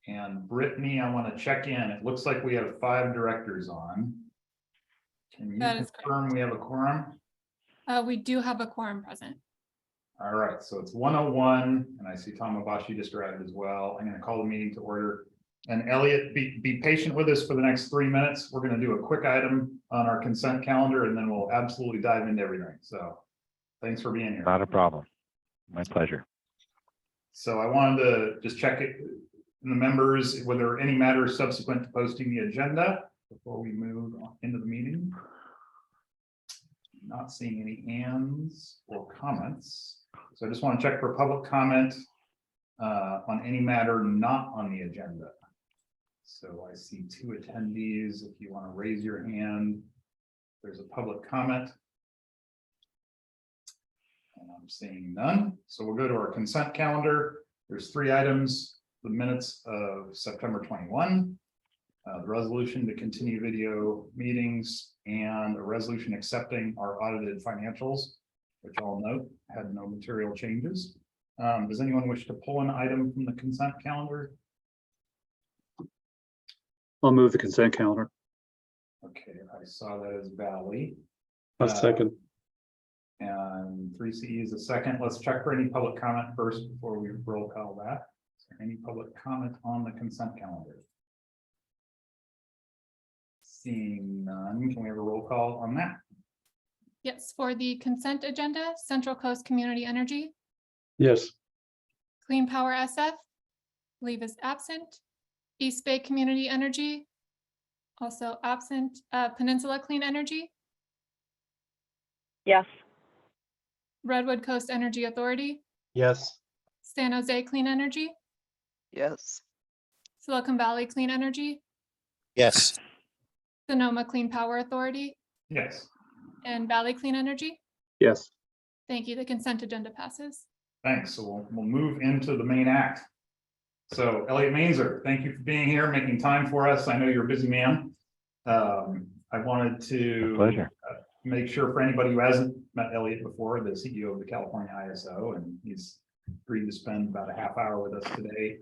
And Brittany, I want to check in. It looks like we have 5 directors on. Can you That is confirm we have a quorum? We do have a quorum present. All right, so it's 1:01, and I see Tom Abashi just arrived as well. I'm going to call the meeting to order. And Elliot, be patient with us for the next 3 minutes. We're going to do a quick item on our consent calendar, and then we'll absolutely dive into everything. So thanks for being here. Not a problem. My pleasure. So I wanted to just check it in the members, were there any matters subsequent to posting the agenda before we move on into the meeting? Not seeing any hands or comments. So I just want to check for public comment on any matter not on the agenda. So I see 2 attendees. If you want to raise your hand, there's a public comment. And I'm seeing none. So we'll go to our consent calendar. There's 3 items: the minutes of September 21, the resolution to continue video meetings, and a resolution accepting our audited financials, which I'll note had no material changes. Does anyone wish to pull an item from the consent calendar? I'll move the consent calendar. Okay, I saw that as Valley. A second. And 3CE is a second. Let's check for any public comment first before we roll call that. Is there any public comment on the consent calendar? Seeing none, can we have a roll call on that? Yes, for the consent agenda, Central Coast Community Energy, Yes. Clean Power SF, believe is absent. East Bay Community Energy, also absent. Peninsula Clean Energy, Yes. Redwood Coast Energy Authority, Yes. San Jose Clean Energy, Yes. Silicon Valley Clean Energy, Yes. Sonoma Clean Power Authority, Yes, and Valley Clean Energy. Yes. Thank you. The consent agenda passes. thanks. So we'll move into the main act. So Elliot Mainzer, thank you for being here, making time for us. I know you're a busy man. I wanted to My pleasure. make sure for anybody who hasn't met Elliot before, the CEO of the California ISO, and he's agreed to spend about a half hour with us today.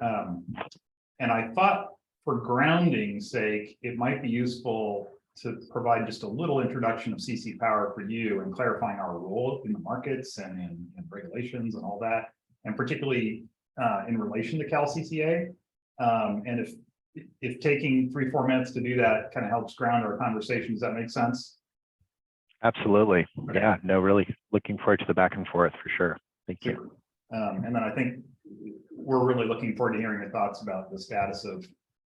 And I thought for grounding's sake, it might be useful to provide just a little introduction of CC Power for you and clarifying our role in the markets and in regulations and all that, and particularly in relation to CalCCA. And if taking 3-4 minutes to do that kind of helps ground our conversation, does that make sense? Absolutely. Okay. Yeah, no, really looking forward to the back and forth for sure. Thank you. And then I think we're really looking forward to hearing your thoughts about the status of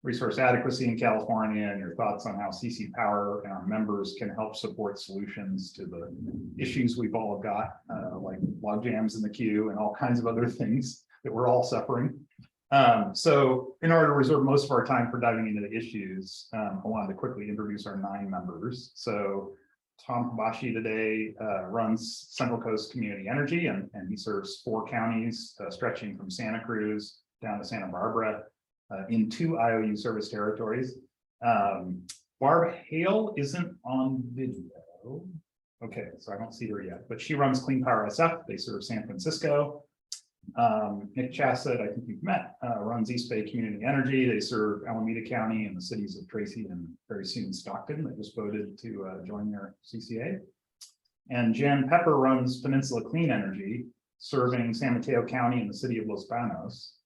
resource adequacy in California and your thoughts on how CC Power and our members can help support solutions to the issues we've all got, like log jams in the queue and all kinds of other things that we're all suffering. So in order to reserve most of our time for diving into the issues, I wanted to quickly introduce our 9 members. So Tom Habashi today runs Central Coast Community Energy, and he serves 4 counties stretching from Santa Cruz down to Santa Barbara in 2 IOU service territories. Barb Hale isn't on video. Okay, so I don't see her yet, but she runs Clean Power SF. They serve San Francisco. Nick Chassett, I think you've met, runs East Bay Community Energy. They serve Alameda County and the cities of Tracy and very soon Stockton. They just voted to join their CCA. And Jan Pepper runs Peninsula Clean Energy, serving San Mateo County and the city of Los Banos.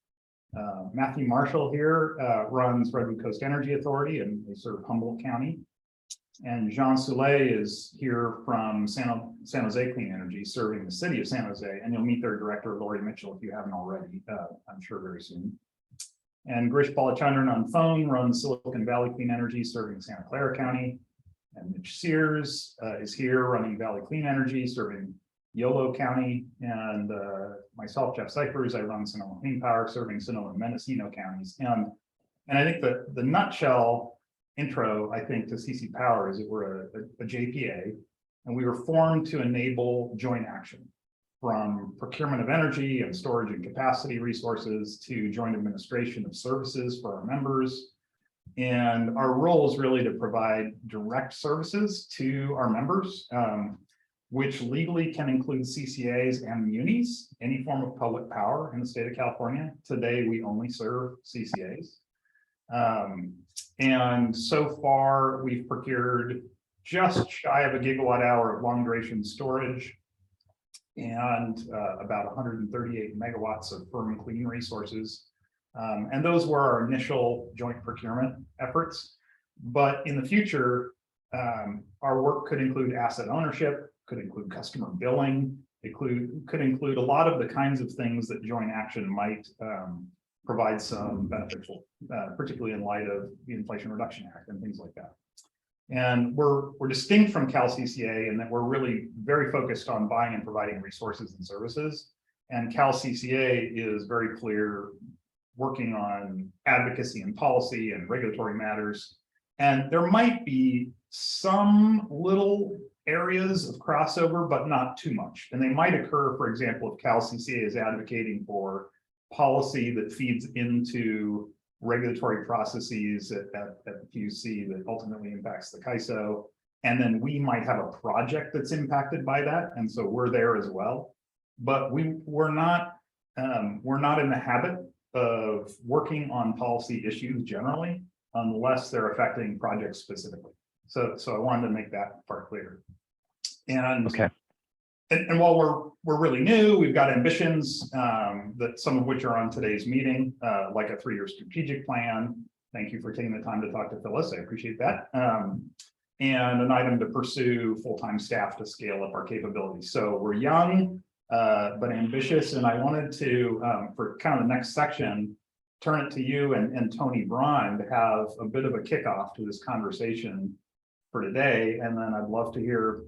Matthew Marshall here runs Redwood Coast Energy Authority, and they serve Humboldt County. And Jean Soulé is here from San Jose Clean Energy, serving the city of San Jose, and you'll meet their director, Lori Mitchell, if you haven't already, I'm sure very soon. And Grish Balachandran on phone runs Silicon Valley Clean Energy, serving Santa Clara County. And Mitch Sears is here running Valley Clean Energy, serving Yolo County. And myself, Jeff Cyphers, I run Sonoma Clean Power, serving Sonoma and Mendocino counties. And I think that the nutshell intro, I think, to CC Power is that we're a JPA, and we were formed to enable joint action from procurement of energy and storage and capacity resources to joint administration of services for our members. And our role is really to provide direct services to our members, which legally can include CCAs and munis, any form of public power in the state of California. Today, we only serve CCAs. And so far, we've procured just shy of a gigawatt hour of long duration storage and about 138 megawatts of firm and clean resources. And those were our initial joint procurement efforts. But in the future, our work could include asset ownership, could include customer billing, could include a lot of the kinds of things that joint action might provide some beneficial, particularly in light of the Inflation Reduction Act and things like that. And we're distinct from CalCCA in that we're really very focused on buying and providing resources and services. And CalCCA is very clear, working on advocacy and policy and regulatory matters. And there might be some little areas of crossover, but not too much. And they might occur, for example, if CalCCA is advocating for policy that feeds into regulatory processes at the PUC that ultimately impacts the CAISO. And then we might have a project that's impacted by that. And so we're there as well. But we're not in the habit of working on policy issues generally, unless they're affecting projects specifically. So I wanted to make that part clear. And Okay. And while we're really new, we've got ambitions that some of which are on today's meeting, like a 3-year strategic plan. Thank you for taking the time to talk to Phyllis. I appreciate that. And an item to pursue full-time staff to scale up our capabilities. So we're young, but ambitious. And I wanted to, for kind of the next section, turn it to you and Tony Braun to have a bit of a kickoff to this conversation for today. And then I'd love to hear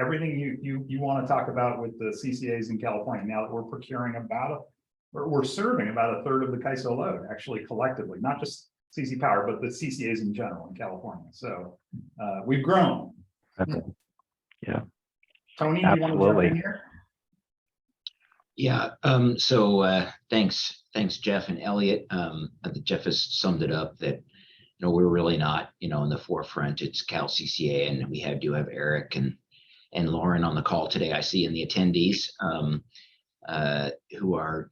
everything you want to talk about with the CCAs in California now that we're procuring we're serving about a third of the CAISO load, actually collectively, not just CC Power, but the CCAs in general in California. So we've grown. Okay. Yeah. Tony, do you want to jump in here? Yeah, thanks, Jeff and Elliot. I think Jeff has summed it up that, we're really not, in the forefront. It's CalCCA, and we do have Eric and Lauren on the call today. I see in the attendees who are,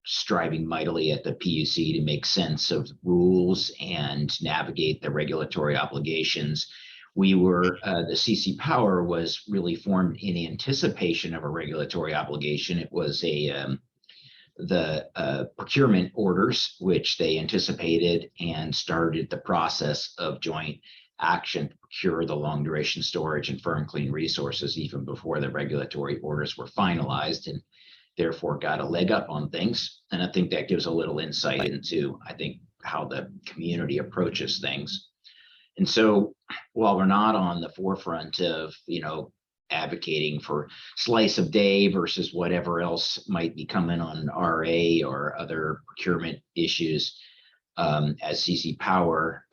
striving mightily at the PUC to make sense of rules and navigate the regulatory obligations. We were, the CC Power was really formed in anticipation of a regulatory obligation. It was the procurement orders, which they anticipated and started the process of joint action to procure the long duration storage and firm clean resources even before the regulatory orders were finalized, and therefore got a leg up on things. And I think that gives a little insight into, how the community approaches things. And so while we're not on the forefront of, advocating for slice of day versus whatever else might be coming on RA or other procurement issues, as CC Power,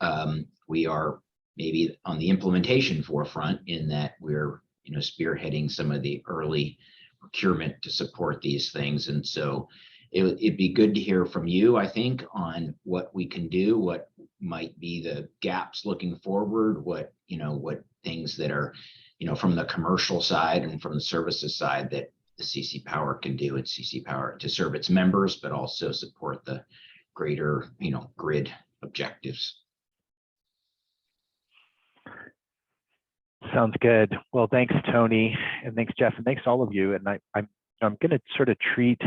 we are maybe on the implementation forefront in that we're, spearheading some of the early procurement to support these things. And so it'd be good to hear from you, I think, on what we can do, what might be the gaps looking forward, what things that are, from the commercial side and from the services side that the CC Power can do at CC Power to serve its members, but also support the greater, grid objectives. Sounds good. Well, thanks, Tony, and thanks, Jeff, and thanks to all of you. And I'm going to sort of treat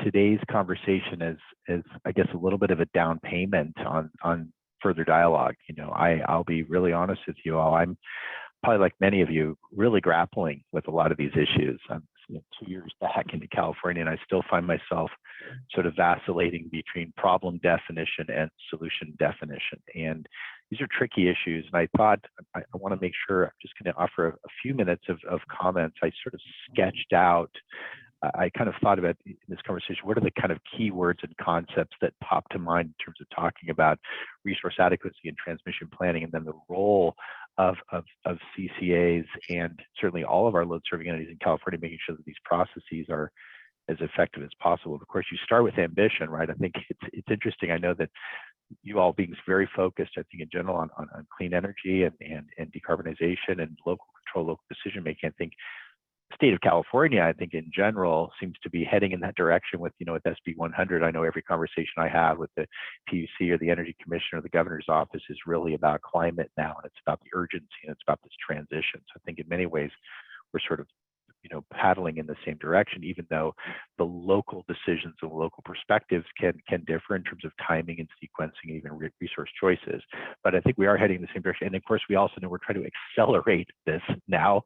today's conversation as I guess a little bit of a down payment on further dialogue. I'll be really honest with you all. I'm probably like many of you, really grappling with a lot of these issues. I'm 2 years back into California, and I still find myself sort of vacillating between problem definition and solution definition. And these are tricky issues. And I thought I want to make sure I'm just going to offer a few minutes of comments. I sort of sketched out, I kind of thought about in this conversation, what are the kind of key words and concepts that pop to mind in terms of talking about resource adequacy and transmission planning, and then the role of CCAs and certainly all of our load serving entities in California, making sure that these processes are as effective as possible. Of course, you start with ambition, right? I think it's interesting. I know that you all being very focused, I think in general on clean energy and decarbonization and local control, local decision making. I think state of California, I think in general, seems to be heading in that direction with, with SB 100. I know every conversation I have with the PUC or the Energy Commission or the governor's office is really about climate now, and it's about the urgency and it's about this transition. So I think in many ways, we're sort of paddling in the same direction, even though the local decisions and local perspectives can differ in terms of timing and sequencing and even resource choices. But I think we are heading in the same direction. And of course, we also know we're trying to accelerate this now.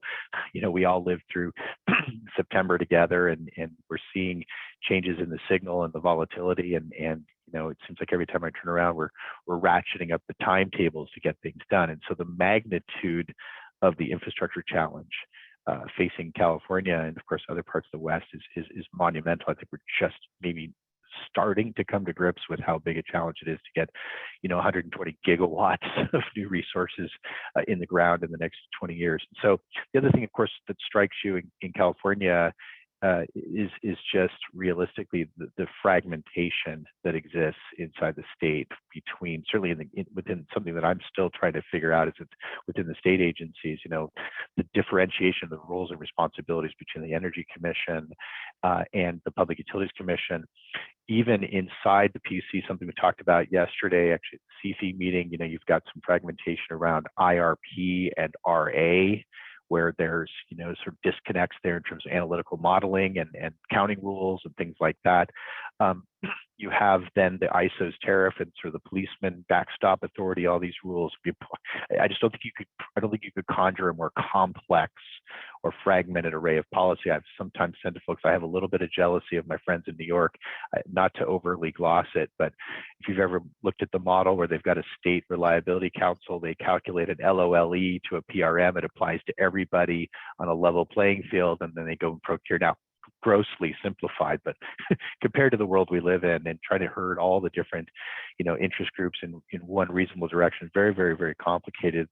We all lived through September together, and we're seeing changes in the signal and the volatility. And it seems like every time I turn around, we're ratcheting up the timetables to get things done. And so the magnitude of the infrastructure challenge facing California and of course other parts of the West is monumental. I think we're just maybe starting to come to grips with how big a challenge it is to get 120 gigawatts of new resources in the ground in the next 20 years. So the other thing, of course, that strikes you in California is just realistically the fragmentation that exists inside the state between, certainly within something that I'm still trying to figure out, is it's within the state agencies, the differentiation of the roles and responsibilities between the Energy Commission and the Public Utilities Commission. Even inside the PUC, something we talked about yesterday, actually at the CFE meeting, you've got some fragmentation around IRP and RA, where there's sort of disconnects there in terms of analytical modeling and counting rules and things like that. You have then the ISO's tariff and sort of the policeman backstop authority, all these rules. I just don't think I don't think you could conjure a more complex or fragmented array of policy. I've sometimes said to folks, I have a little bit of jealousy of my friends in New York, not to overly gloss it, but if you've ever looked at the model where they've got a state reliability council, they calculate an LOLE to a PRM, it applies to everybody on a level playing field, and then they go and procure. Now, grossly simplified, but compared to the world we live in and trying to herd all the different, interest groups in one reasonable direction, very, very, very complicated.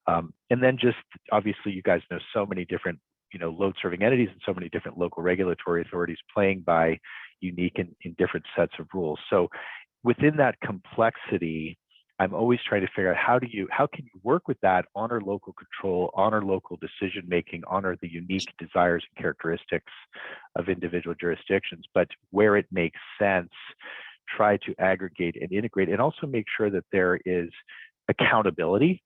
And then just obviously, you guys know so many different, load serving entities and so many different local regulatory authorities playing by unique and in different sets of rules. So within that complexity, I'm always trying to figure out how can you work with that, honor local control, honor local decision making, honor the unique desires and characteristics of individual jurisdictions, but where it makes sense, try to aggregate and integrate, and also make sure that there is accountability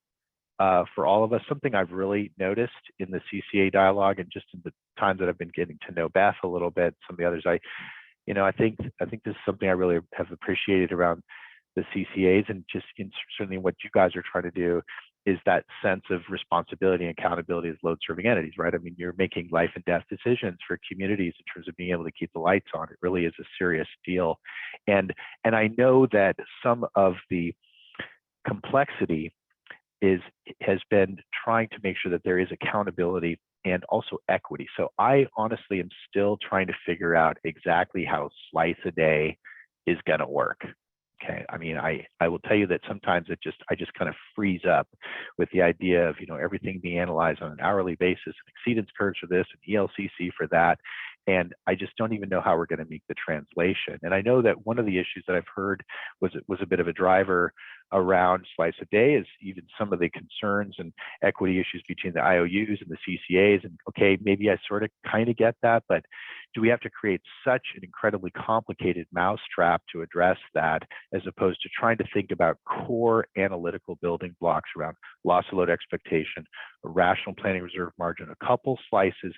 for all of us. Something I've really noticed in the CCA dialogue and just in the times that I've been getting to know Beth a little bit, some of the others, I think this is something I really have appreciated around the CCAs, and just certainly what you guys are trying to do is that sense of responsibility and accountability as load serving entities, right? I mean, you're making life and death decisions for communities in terms of being able to keep the lights on. It really is a serious deal. And I know that some of the complexity has been trying to make sure that there is accountability and also equity. So I honestly am still trying to figure out exactly how slice a day is going to work. Okay, I mean, I will tell you that sometimes I just kind of freeze up with the idea of everything being analyzed on an hourly basis, and exceedance curves for this and ELCC for that, and I just don't even know how we're going to make the translation. And I know that one of the issues that I've heard was a bit of a driver around slice a day is even some of the concerns and equity issues between the IOUs and the CCAs. And okay, maybe I sort of kind of get that, but do we have to create such an incredibly complicated mousetrap to address that, as opposed to trying to think about core analytical building blocks around loss of load expectation, a rational planning reserve margin, a couple slices,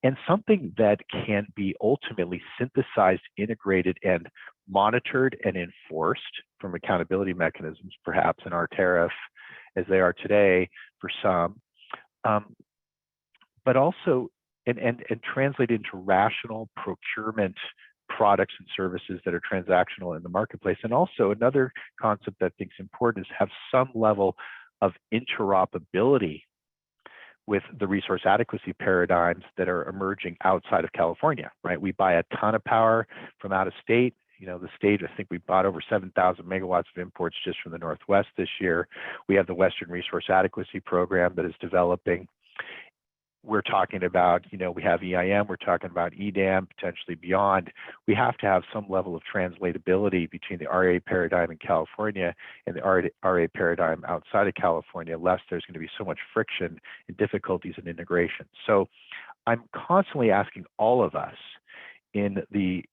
and something that can be ultimately synthesized, integrated, and monitored and enforced from accountability mechanisms, perhaps in our tariff as they are today for some, but also and translate into rational procurement products and services that are transactional in the marketplace. And also another concept that I think is important is have some level of interoperability with the resource adequacy paradigms that are emerging outside of California, right? We buy a ton of power from out of state. The state, I think we bought over 7,000 megawatts of imports just from the Northwest this year. We have the Western Resource Adequacy Program that is developing. we're talking about, we have EIM, we're talking about EDAM, potentially beyond. We have to have some level of translatability between the RA paradigm in California and the RA paradigm outside of California, lest there's going to be so much friction and difficulties in integration. So I'm constantly asking all of us in the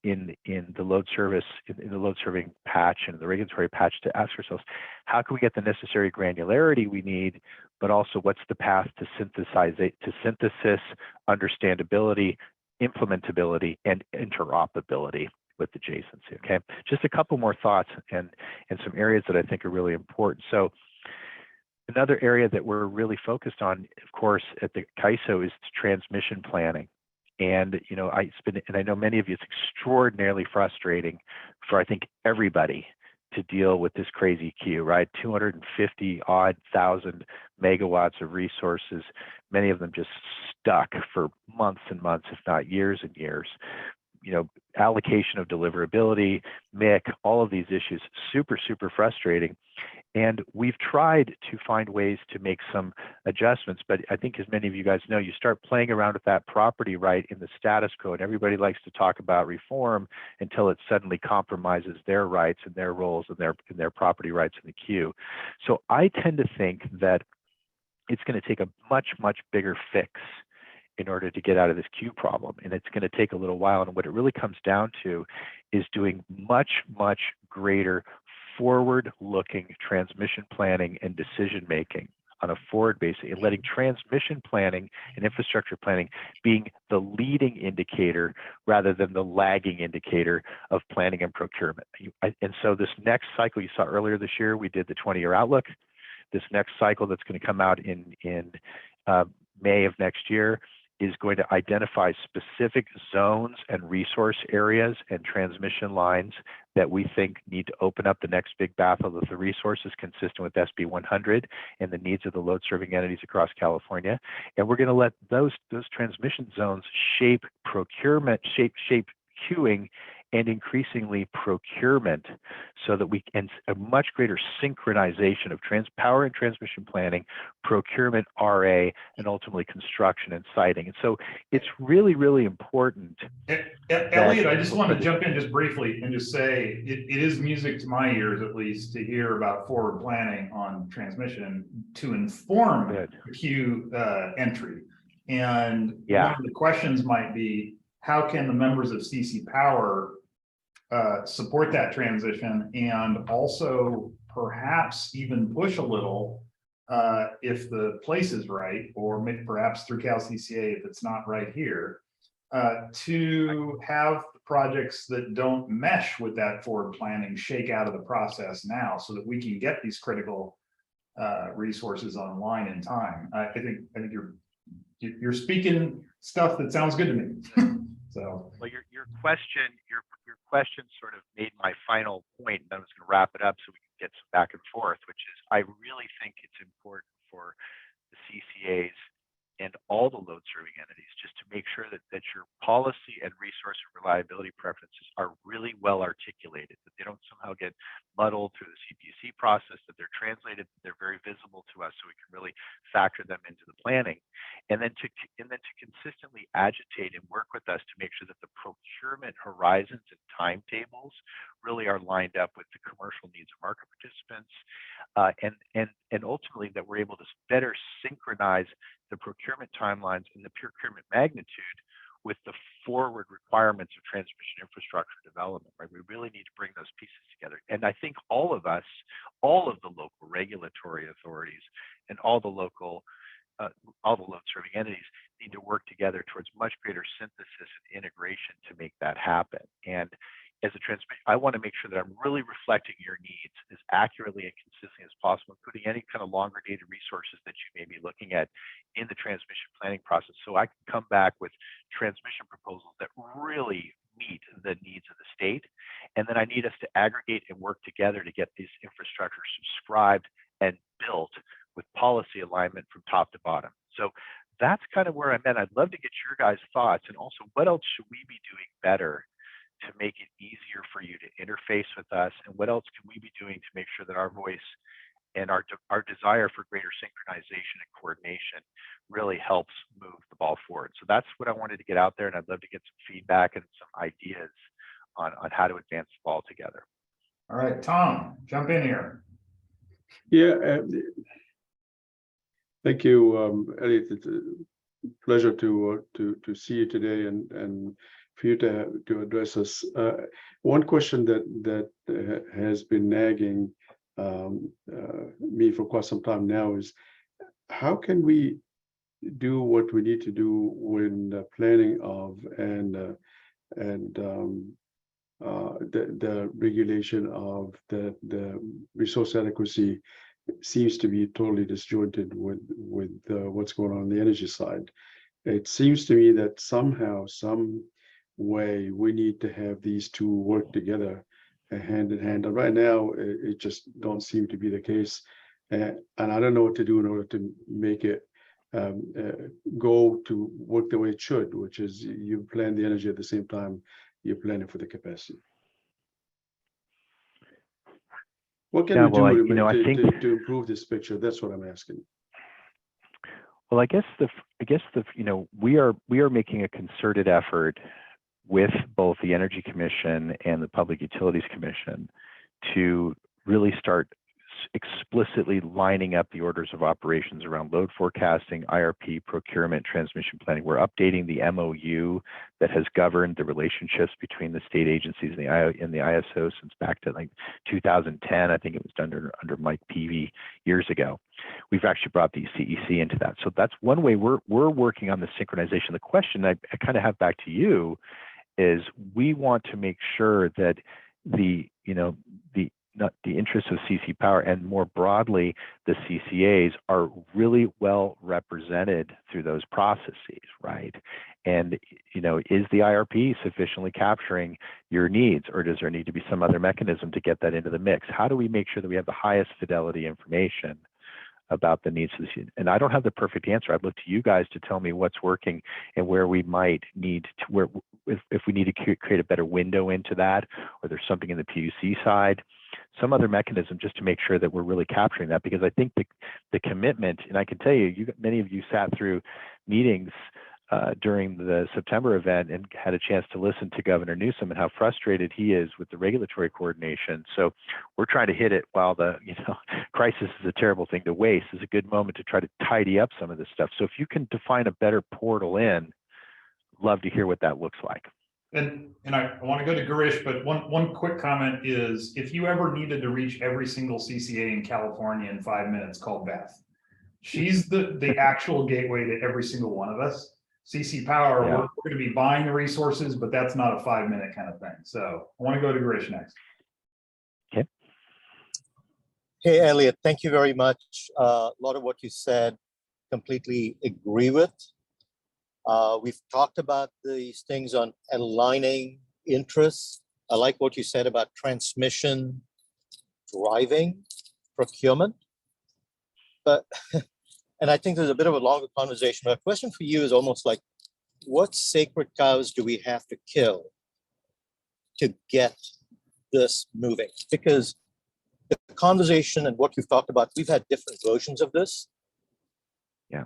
load serving patch and the regulatory patch to ask ourselves, how can we get the necessary granularity we need, but also what's the path to synthesis, understandability, implementability, and interoperability with adjacency. Okay, just a couple more thoughts and some areas that I think are really important. So another area that we're really focused on, of course, at the CAISO is transmission planning. And I know many of you, it's extraordinarily frustrating for, I think, everybody to deal with this crazy queue, right? 250 odd thousand megawatts of resources, many of them just stuck for months and months, if not years and years. Allocation of deliverability, MIC, all of these issues, super, super frustrating. And we've tried to find ways to make some adjustments, but I think as many of you guys know, you start playing around with that property right in the status quo, and everybody likes to talk about reform until it suddenly compromises their rights and their roles and their property rights in the queue. So I tend to think that it's going to take a much, much bigger fix in order to get out of this queue problem, and it's going to take a little while. And what it really comes down to is doing much, much greater forward-looking transmission planning and decision-making on a forward basis, and letting transmission planning and infrastructure planning being the leading indicator rather than the lagging indicator of planning and procurement. And so this next cycle you saw earlier this year, we did the 20-year outlook. This next cycle that's going to come out in May of next year is going to identify specific zones and resource areas and transmission lines that we think need to open up the next big battle of the resources consistent with SB 100 and the needs of the load serving entities across California. And we're going to let those transmission zones shape procurement, shape queuing, and increasingly procurement, so that we can a much greater synchronization of power and transmission planning, procurement, RA, and ultimately construction and siting. And so it's really, really important. Elliot, I just want to jump in just briefly and just say it is music to my ears, at least, to hear about forward planning on transmission to inform the queue entry. And one of the questions might be, how can the members of CC Power support that transition, and also perhaps even push a little if the place is right, or maybe perhaps through CalCCA if it's not right here, to have projects that don't mesh with that forward planning shake out of the process now, so that we can get these critical resources online in time. I think you're speaking stuff that sounds good to me. So, well, your question sort of made my final point, and I was going to wrap it up so we can get some back and forth, which is I really think it's important for the CCAs and all the load serving entities just to make sure that your policy and resource and reliability preferences are really well articulated, that they don't somehow get muddled through the CPUC process, that they're translated, that they're very visible to us so we can really factor them into the planning. And then to consistently agitate and work with us to make sure that the procurement horizons and timetables really are lined up with the commercial needs of market participants, and ultimately that we're able to better synchronize the procurement timelines and the procurement magnitude with the forward requirements of transmission infrastructure development, right? We really need to bring those pieces together. And I think all of us, all of the local regulatory authorities and all the load serving entities need to work together towards much greater synthesis and integration to make that happen. And as a transmission, I want to make sure that I'm really reflecting your needs as accurately and consistently as possible, including any kind of longer dated resources that you may be looking at in the transmission planning process. So I can come back with transmission proposals that really meet the needs of the state. And then I need us to aggregate and work together to get these infrastructure subscribed and built with policy alignment from top to bottom. So that's kind of where I'm at. I'd love to get your guys' thoughts, and also what else should we be doing better to make it easier for you to interface with us, and what else can we be doing to make sure that our voice and our desire for greater synchronization and coordination really helps move the ball forward. So that's what I wanted to get out there, and I'd love to get some feedback and some ideas on how to advance the ball together. All right, Tom, jump in here. Yeah. Thank you, Elliot. It's a pleasure to see you today and for you to address us. One question that has been nagging me for quite some time now is, how can we do what we need to do when the planning of and the regulation of the resource adequacy seems to be totally disjointed with what's going on the energy side. It seems to me that somehow, some way, we need to have these two work together hand in hand. And right now, it just don't seem to be the case. And I don't know what to do in order to make it go to work the way it should, which is you plan the energy at the same time you're planning for the capacity. What can Yeah, we do well, to, I think to improve this picture? That's what I'm asking. Well, I guess we are making a concerted effort with both the Energy Commission and the Public Utilities Commission to really start explicitly lining up the orders of operations around load forecasting, IRP, procurement, transmission planning. We're updating the MOU that has governed the relationships between the state agencies and the ISO since back to like 2010. I think it was done under Mike Peavy years ago. We've actually brought the CEC into that. So that's one way we're working on the synchronization. The question I kind of have back to you is, we want to make sure that the interests of CC Power and more broadly the CCAs are really well represented through those processes, right? And is the IRP sufficiently capturing your needs, or does there need to be some other mechanism to get that into the mix? How do we make sure that we have the highest fidelity information about the needs of the student? And I don't have the perfect answer. I'd look to you guys to tell me what's working and where we might need to, if we need to create a better window into that, or there's something in the PUC side, some other mechanism just to make sure that we're really capturing that. Because I think the commitment, and I can tell you, many of you sat through meetings during the September event and had a chance to listen to Governor Newsom and how frustrated he is with the regulatory coordination. So we're trying to hit it while the crisis is a terrible thing to waste. Is a good moment to try to tidy up some of this stuff. So if you can define a better portal in, love to hear what that looks like. And I want to go to Girish, but one quick comment is, if you ever needed to reach every single CCA in California in 5 minutes, call Beth. She's the actual gateway to every single one of us. CC Power, Yeah. we're going to be buying the resources, but that's not a 5 minute kind of thing. So I want to go to Girish next. Okay. Hey, Elliot, thank you very much. A lot of what you said, completely agree with. We've talked about these things on aligning interests. I like what you said about transmission, driving, procurement. But, and I think there's a bit of a longer conversation. My question for you is almost like, what sacred cows do we have to kill to get this moving? Because the conversation and what you've talked about, we've had different versions of this. Yeah.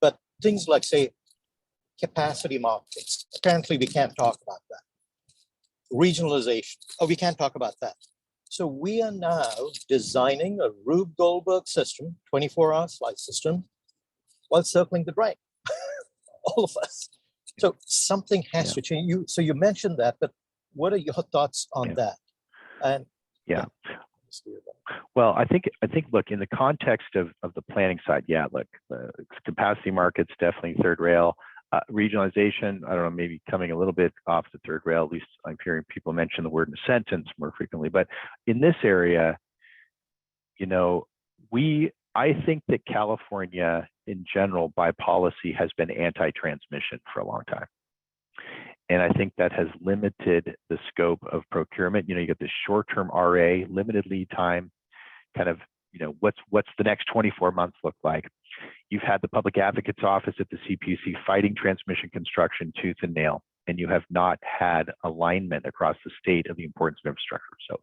But things like, say, capacity markets, apparently we can't talk about that. Regionalization, we can't talk about that. So we are now designing a Rube Goldberg system, 24-hour slide system, while circling the drain, all of us. So something has to change. So you mentioned that, but what are your thoughts on that? And well, I think look, in the context of the planning side, look, the capacity markets, definitely third rail. Regionalization, I don't know, maybe coming a little bit off the third rail. At least I'm hearing people mention the word in a sentence more frequently. But in this area, I think that California in general by policy has been anti-transmission for a long time. And I think that has limited the scope of procurement. You get this short-term RA, limited lead time, kind of, what's the next 24 months look like? You've had the Public Advocate's Office at the CPUC fighting transmission construction tooth and nail. and you have not had alignment across the state of the importance of infrastructure. So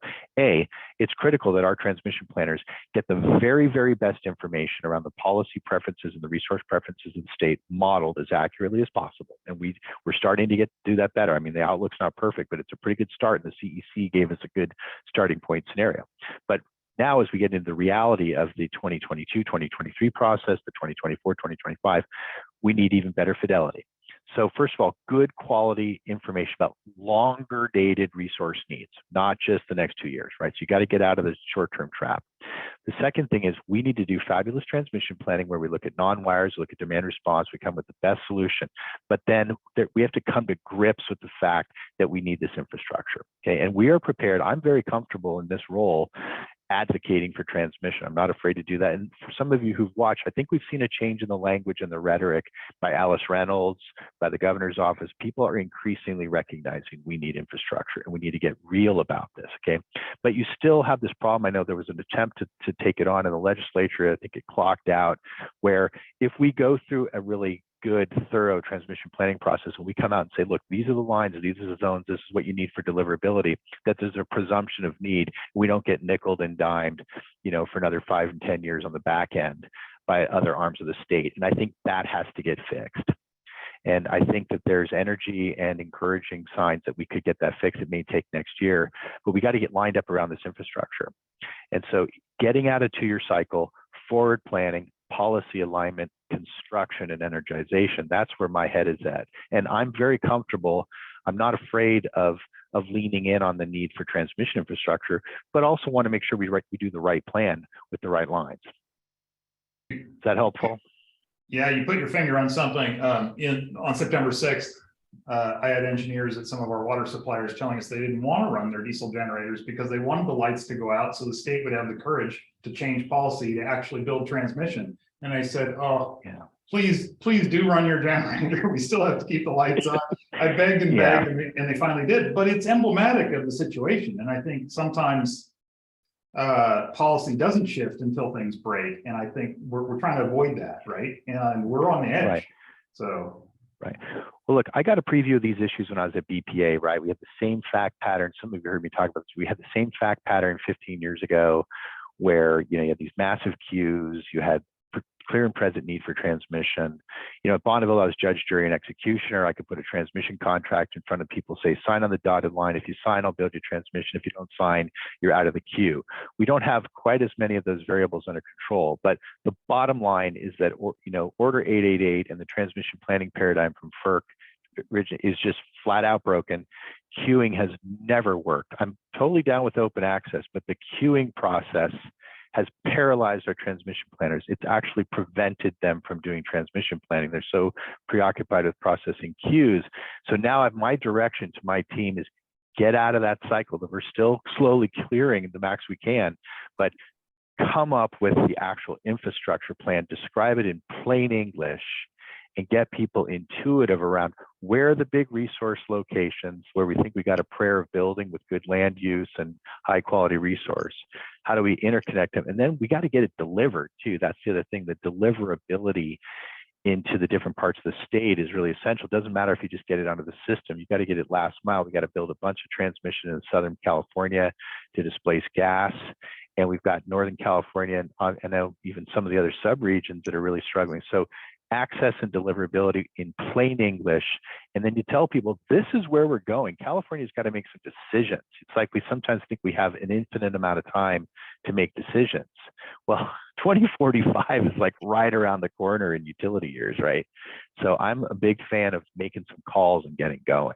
it's critical that our transmission planners get the very, very best information around the policy preferences and the resource preferences of the state modeled as accurately as possible. And we're starting to do that better. I mean, the outlook's not perfect, but it's a pretty good start. And the CEC gave us a good starting point scenario. But now, as we get into the reality of the 2022, 2023 process, the 2024, 2025, we need even better fidelity. So first of all, good quality information about longer dated resource needs, not just the next 2 years, right? So you got to get out of this short-term trap. The second thing is we need to do fabulous transmission planning where we look at non-wires, look at demand response, we come with the best solution. But then we have to come to grips with the fact that we need this infrastructure, okay? And we are prepared. I'm very comfortable in this role advocating for transmission. I'm not afraid to do that. And for some of you who've watched, I think we've seen a change in the language and the rhetoric by Alice Reynolds, by the governor's office. People are increasingly recognizing we need infrastructure and we need to get real about this, okay? But you still have this problem. I know there was an attempt to take it on in the legislature. I think it clocked out, where if we go through a really good, thorough transmission planning process, and we come out and say, look, these are the lines, these are the zones, this is what you need for deliverability, that there's a presumption of need. We don't get nickeled and dimed, you know, for another 5 and 10 years on the back end by other arms of the state. And I think that has to get fixed. And I think that there's energy and encouraging signs that we could get that fixed. It may take next year, but we got to get lined up around this infrastructure. And so getting out of 2-year cycle, forward planning, policy alignment, construction, and energization, that's where my head is at. And I'm very comfortable. I'm not afraid of leaning in on the need for transmission infrastructure, but also want to make sure we do the right plan with the right lines. Is that helpful? Yeah, you put your finger on something. On September 6th, I had engineers at some of our water suppliers telling us they didn't want to run their diesel generators because they wanted the lights to go out so the state would have the courage to change policy to actually build transmission. And I said, oh, yeah, please do run your generator. We still have to keep the lights on. I begged and begged, and they finally did. But it's emblematic of the situation. And I think sometimes policy doesn't shift until things break. And I think we're trying to avoid that, right? And we're on the edge. Right. So. Right. Well, look, I got a preview of these issues when I was at BPA, right? We had the same fact pattern. Some of you heard me talk about this. We had the same fact pattern 15 years ago where, you know, you had these massive queues, you had clear and present need for transmission. You know, at Bonneville, I was judge, jury, and executioner. I could put a transmission contract in front of people, say, sign on the dotted line. If you sign, I'll build your transmission. If you don't sign, you're out of the queue. We don't have quite as many of those variables under control, but the bottom line is that, you know, Order 888 and the transmission planning paradigm from FERC is just flat out broken. Queuing has never worked. I'm totally down with open access, but the queuing process has paralyzed our transmission planners. It's actually prevented them from doing transmission planning. They're so preoccupied with processing queues. So now my direction to my team is get out of that cycle that we're still slowly clearing the max we can, but come up with the actual infrastructure plan, describe it in plain English, and get people intuitive around where are the big resource locations where we think we got a prayer of building with good land use and high quality resource. How do we interconnect them? And then we got to get it delivered too. That's the other thing, the deliverability into the different parts of the state is really essential. It doesn't matter if you just get it onto the system. You got to get it last mile. We got to build a bunch of transmission in Southern California to displace gas. And we've got Northern California and now even some of the other subregions that are really struggling. So access and deliverability in plain English. And then you tell people, this is where we're going. California's got to make some decisions. It's like we sometimes think we have an infinite amount of time to make decisions. Well, 2045 is like right around the corner in utility years, right? So I'm a big fan of making some calls and getting going.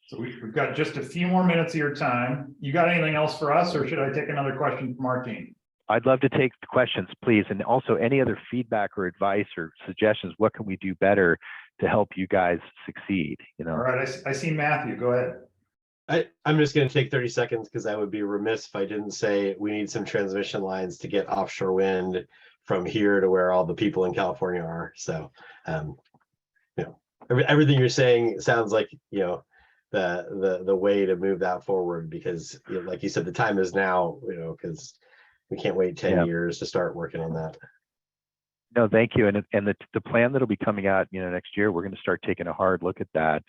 So we've got just a few more minutes of your time. You got anything else for us, or should I take another question from our team? I'd love to take the questions, please. And also any other feedback or advice or suggestions, what can we do better to help you guys succeed? You know. All right, I see Matthew, go ahead. I'm just going to take 30 seconds because I would be remiss if I didn't say we need some transmission lines to get offshore wind from here to where all the people in California are. So, you know, everything you're saying sounds like, you know, the way to move that forward, because, you know, like you said, the time is now, you know, because we can't wait 10 years to start working on that. No, thank you. And the plan that'll be coming out, you know, next year, we're going to start taking a hard look at that.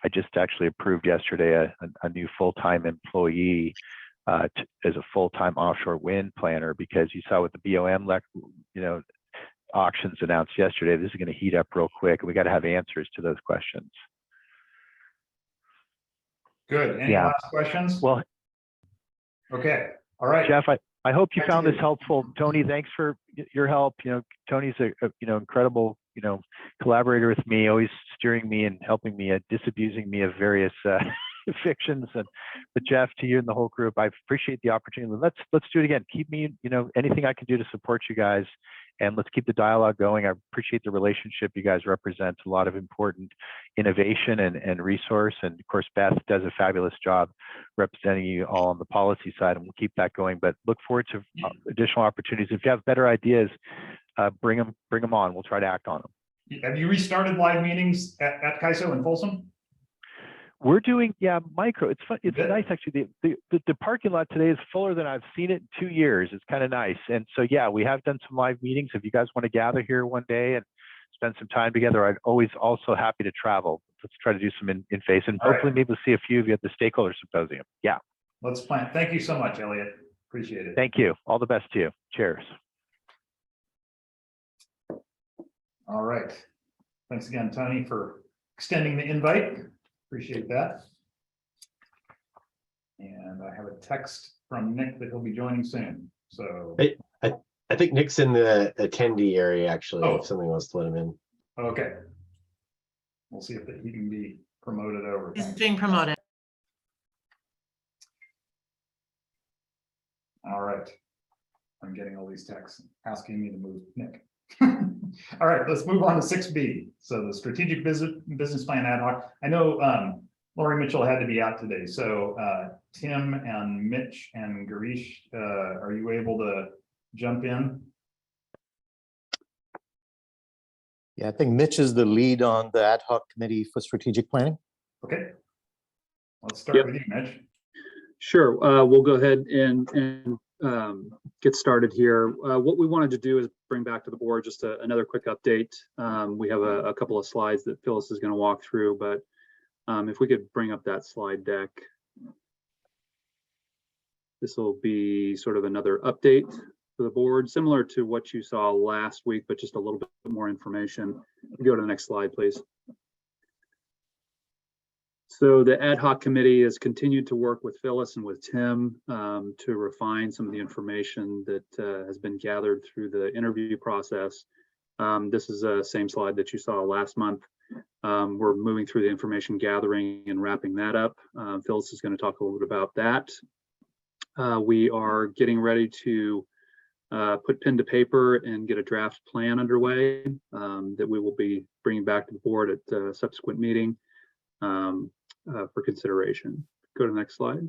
I just actually approved yesterday a new full-time employee as a full-time offshore wind planner, because you saw with the BOM, auctions announced yesterday, this is going to heat up real quick, and we got to have answers to those questions. Good. Any Yeah. last questions? Well, Okay. All right. Jeff, I hope you Back to found this you. helpful. Tony, thanks for your help. Tony's a incredible, collaborator with me, always steering me and helping me, disabusing me of various fictions. But Jeff, to you and the whole group, I appreciate the opportunity. Let's do it again. Keep me, anything I can do to support you guys, and let's keep the dialogue going. I appreciate the relationship you guys represent. A lot of important innovation and resource. And of course, Beth does a fabulous job representing you all on the policy side, and we'll keep that going. But look forward to additional opportunities. If you have better ideas, bring them on. We'll try to act on them. Have you restarted live meetings at CAISO in Folsom? We're doing, micro. It's fun. It's Good. nice, actually. The parking lot today is fuller than I've seen it in 2 years. It's kind of nice. And so, we have done some live meetings. If you guys want to gather here one day and spend some time together, I'm always also happy to travel. Let's try to do some in face, and All right. hopefully maybe we'll see a few of you at the stakeholder symposium. Yeah. Let's plan. Thank you so much, Elliot. Appreciate it. Thank you. All the best to you. Cheers. All right. Thanks again, Tony, for extending the invite. Appreciate that. And I have a text from Nick that he'll be joining soon. So, Hey. I think Nick's in the attendee area, actually, Oh. if somebody wants to let him in. okay. We'll see if he can be promoted over. He's being promoted. All right. I'm getting all these texts asking me to move Nick. All right, let's move on to 6B. So the strategic business plan ad hoc. I know Lori Mitchell had to be out today. So Tim and Mitch and Garish, are you able to jump in? Yeah, I think Mitch is the lead on the ad hoc committee for strategic planning. Okay. Let's start Yep. with you, Mitch. Sure, we'll go ahead and get started here. What we wanted to do is bring back to the board just another quick update. We have a couple of slides that Phyllis is going to walk through, but if we could bring up that slide deck. This will be sort of another update for the board, similar to what you saw last week, but just a little bit more information. Go to the next slide, please. So the ad hoc committee has continued to work with Phyllis and with Tim to refine some of the information that has been gathered through the interview process. This is the same slide that you saw last month. We're moving through the information gathering and wrapping that up. Phyllis is going to talk a little bit about that. We are getting ready to put pen to paper and get a draft plan underway that we will be bringing back to the board at a subsequent meeting for consideration. Go to the next slide.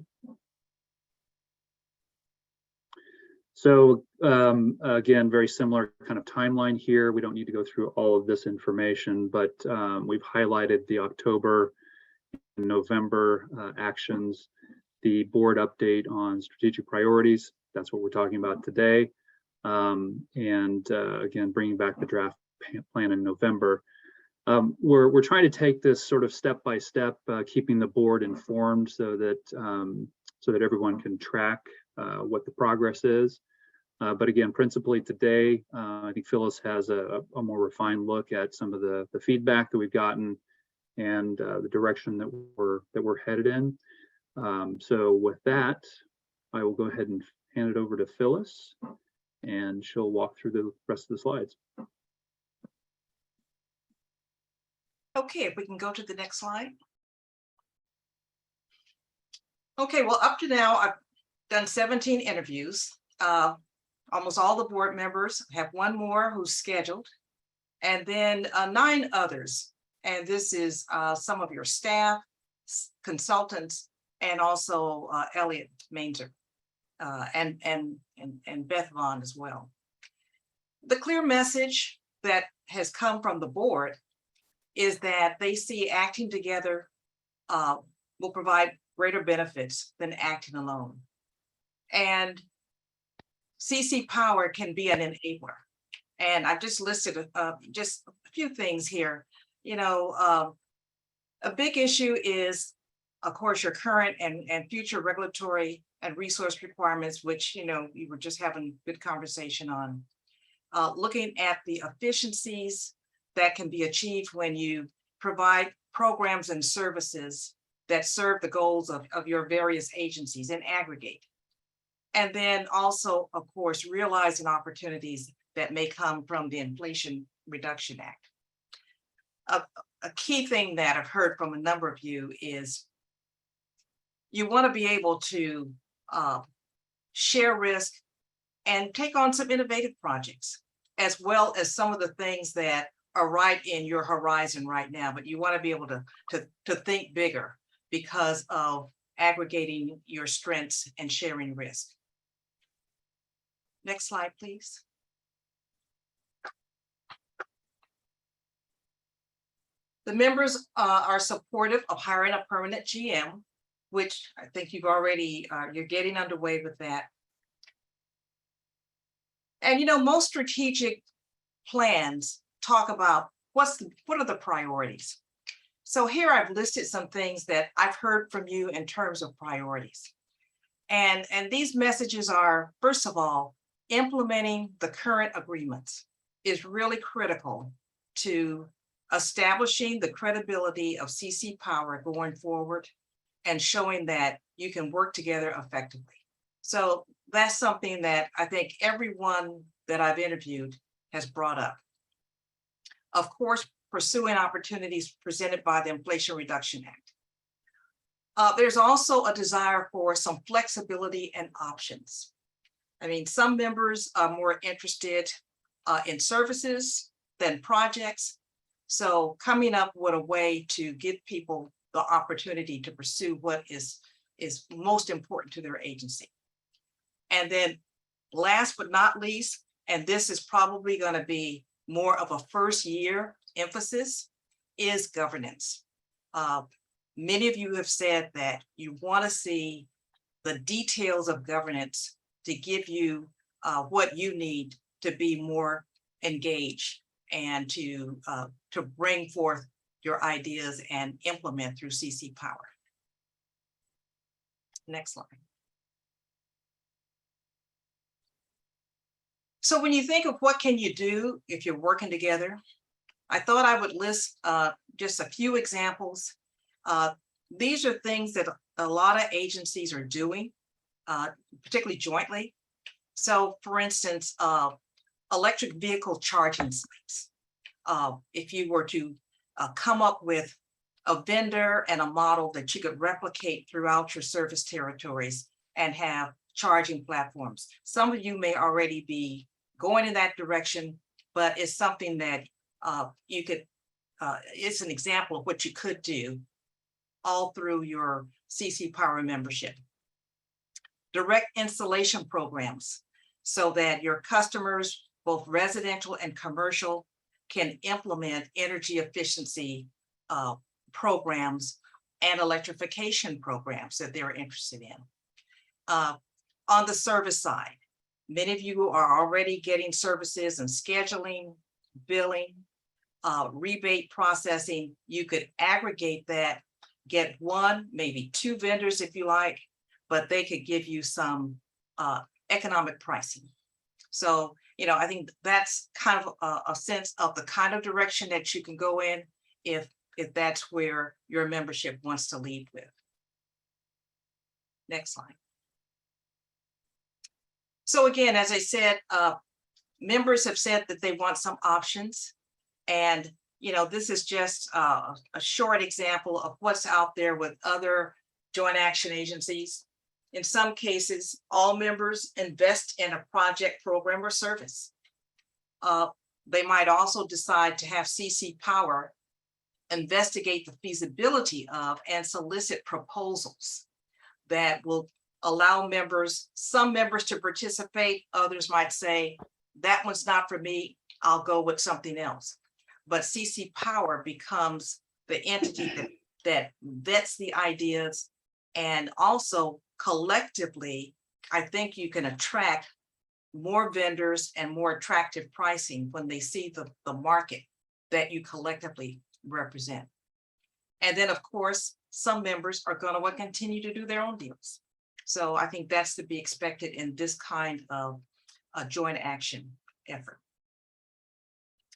So again, very similar kind of timeline here. We don't need to go through all of this information, but we've highlighted the October and November actions, the board update on strategic priorities. That's what we're talking about today. And again, bringing back the draft plan in November. We're trying to take this sort of step by step, keeping the board informed so that everyone can track what the progress is. But again, principally today, I think Phyllis has a more refined look at some of the feedback that we've gotten and the direction that we're headed in. So with that, I will go ahead and hand it over to Phyllis, and she'll walk through the rest of the slides. Okay, if we can go to the next slide. Okay, well, up to now, I've done 17 interviews. Almost all the board members have one more who's scheduled, and then 9 others. And this is some of your staff, consultants, and also Elliot Manger and Beth Vaughn as well. The clear message that has come from the board is that they see acting together will provide greater benefits than acting alone. And CC Power can be an enabler. And I've just listed just a few things here. You know, A big issue is, of course, your current and future regulatory and resource requirements, which, you know, we were just having good conversation on. Looking at the efficiencies that can be achieved when you provide programs and services that serve the goals of your various agencies in aggregate. And then also, of course, realizing opportunities that may come from the Inflation Reduction Act. A key thing that I've heard from a number of you is you want to be able to share risk and take on some innovative projects, as well as some of the things that are right in your horizon right now, but you want to be able to think bigger because of aggregating your strengths and sharing risk. Next slide, please. The members are supportive of hiring a permanent GM, which I think you've already, you're getting underway with that. And, you know, most strategic plans talk about what are the priorities. So here I've listed some things that I've heard from you in terms of priorities. And these messages are, first of all, implementing the current agreements is really critical to establishing the credibility of CC Power going forward and showing that you can work together effectively. So that's something that I think everyone that I've interviewed has brought up. Of course, pursuing opportunities presented by the Inflation Reduction Act. There's also a desire for some flexibility and options. I mean, some members are more interested in services than projects. So coming up with a way to give people the opportunity to pursue what is most important to their agency. And then last but not least, and this is probably going to be more of a first year emphasis, is governance. Many of you have said that you want to see the details of governance to give you what you need to be more engaged and to bring forth your ideas and implement through CC Power. Next slide. So when you think of what can you do if you're working together, I thought I would list just a few examples. These are things that a lot of agencies are doing, particularly jointly. So for instance, electric vehicle charging sites. If you were to come up with a vendor and a model that you could replicate throughout your service territories and have charging platforms. Some of you may already be going in that direction, but it's something that you could, it's an example of what you could do all through your CC Power membership. Direct installation programs so that your customers, both residential and commercial, can implement energy efficiency programs and electrification programs that they're interested in. On the service side, many of you are already getting services and scheduling, billing, rebate processing. You could aggregate that, get one, maybe two vendors if you like, but they could give you some economic pricing. So, you know, I think that's kind of a sense of the kind of direction that you can go in if that's where your membership wants to lead with. Next slide. So again, as I said, members have said that they want some options. And, you know, this is just a short example of what's out there with other joint action agencies. In some cases, all members invest in a project, program, or service. They might also decide to have CC Power investigate the feasibility of and solicit proposals that will allow members, some members to participate. Others might say, that one's not for me, I'll go with something else. But CC Power becomes the entity that vets the ideas, and also collectively, I think you can attract more vendors and more attractive pricing when they see the market that you collectively represent. And then, of course, some members are going to continue to do their own deals. So I think that's to be expected in this kind of a joint action effort.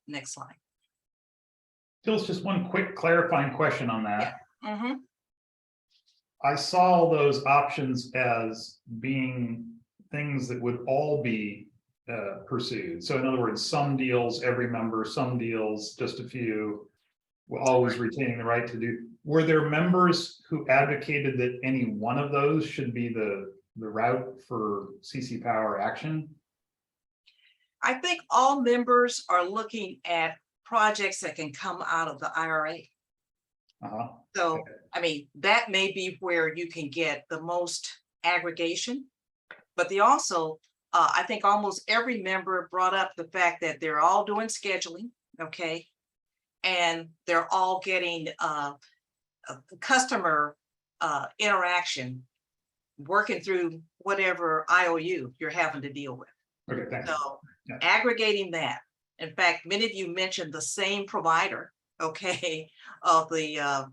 Next slide. Phyllis, just one quick clarifying question on that. Mhm. I saw those options as being things that would all be pursued. So in other words, some deals, every member, some deals, just a few, always retaining the right to do. Were there members who advocated that any one of those should be the route for CC Power action? I think all members are looking at projects that can come out of the IRA. Uh-huh. So, I mean, that may be where you can get the most aggregation. But they also, I think almost every member brought up the fact that they're all doing scheduling, okay? And they're all getting a customer interaction, working through whatever IOU you're having to deal with. Okay, thanks. So Yeah. aggregating that. In fact, many of you mentioned the same provider, okay, of the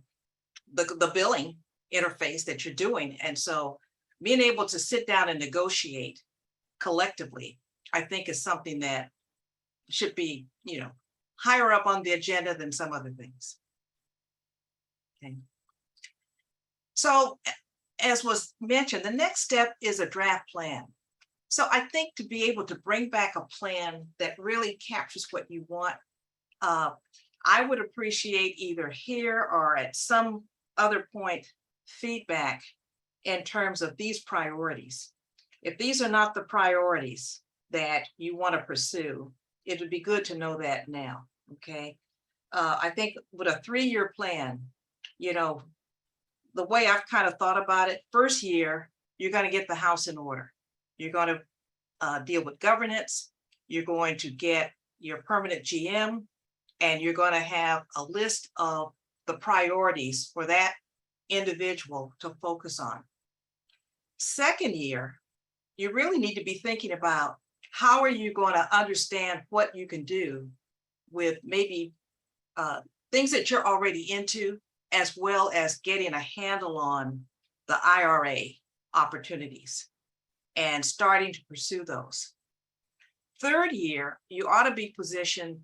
billing interface that you're doing. And so being able to sit down and negotiate collectively, I think is something that should be, higher up on the agenda than some other things. Okay. So as was mentioned, the next step is a draft plan. So I think to be able to bring back a plan that really captures what you want, I would appreciate either here or at some other point feedback in terms of these priorities. If these are not the priorities that you want to pursue, it would be good to know that now, okay? I think with a 3-year plan, the way I've kind of thought about it, first year, you're going to get the house in order. You're going to deal with governance. You're going to get your permanent GM, and you're going to have a list of the priorities for that individual to focus on. Second year, you really need to be thinking about how are you going to understand what you can do with maybe things that you're already into, as well as getting a handle on the IRA opportunities and starting to pursue those. Third year, you ought to be positioned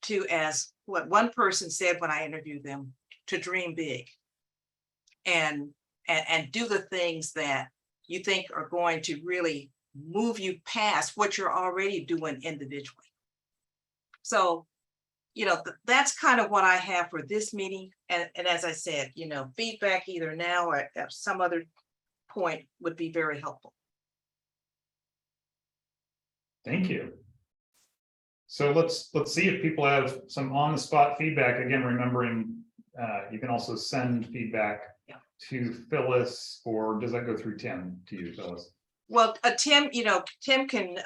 to, as what one person said when I interviewed them, to dream big and do the things that you think are going to really move you past what you're already doing individually. So, that's kind of what I have for this meeting. And as I said, feedback either now or at some other point would be very helpful. Thank you. So let's see if people have some on-the-spot feedback. Again, remembering you can also send feedback to Phyllis, or does that go through Tim to you, Phyllis? Well, Tim, Tim can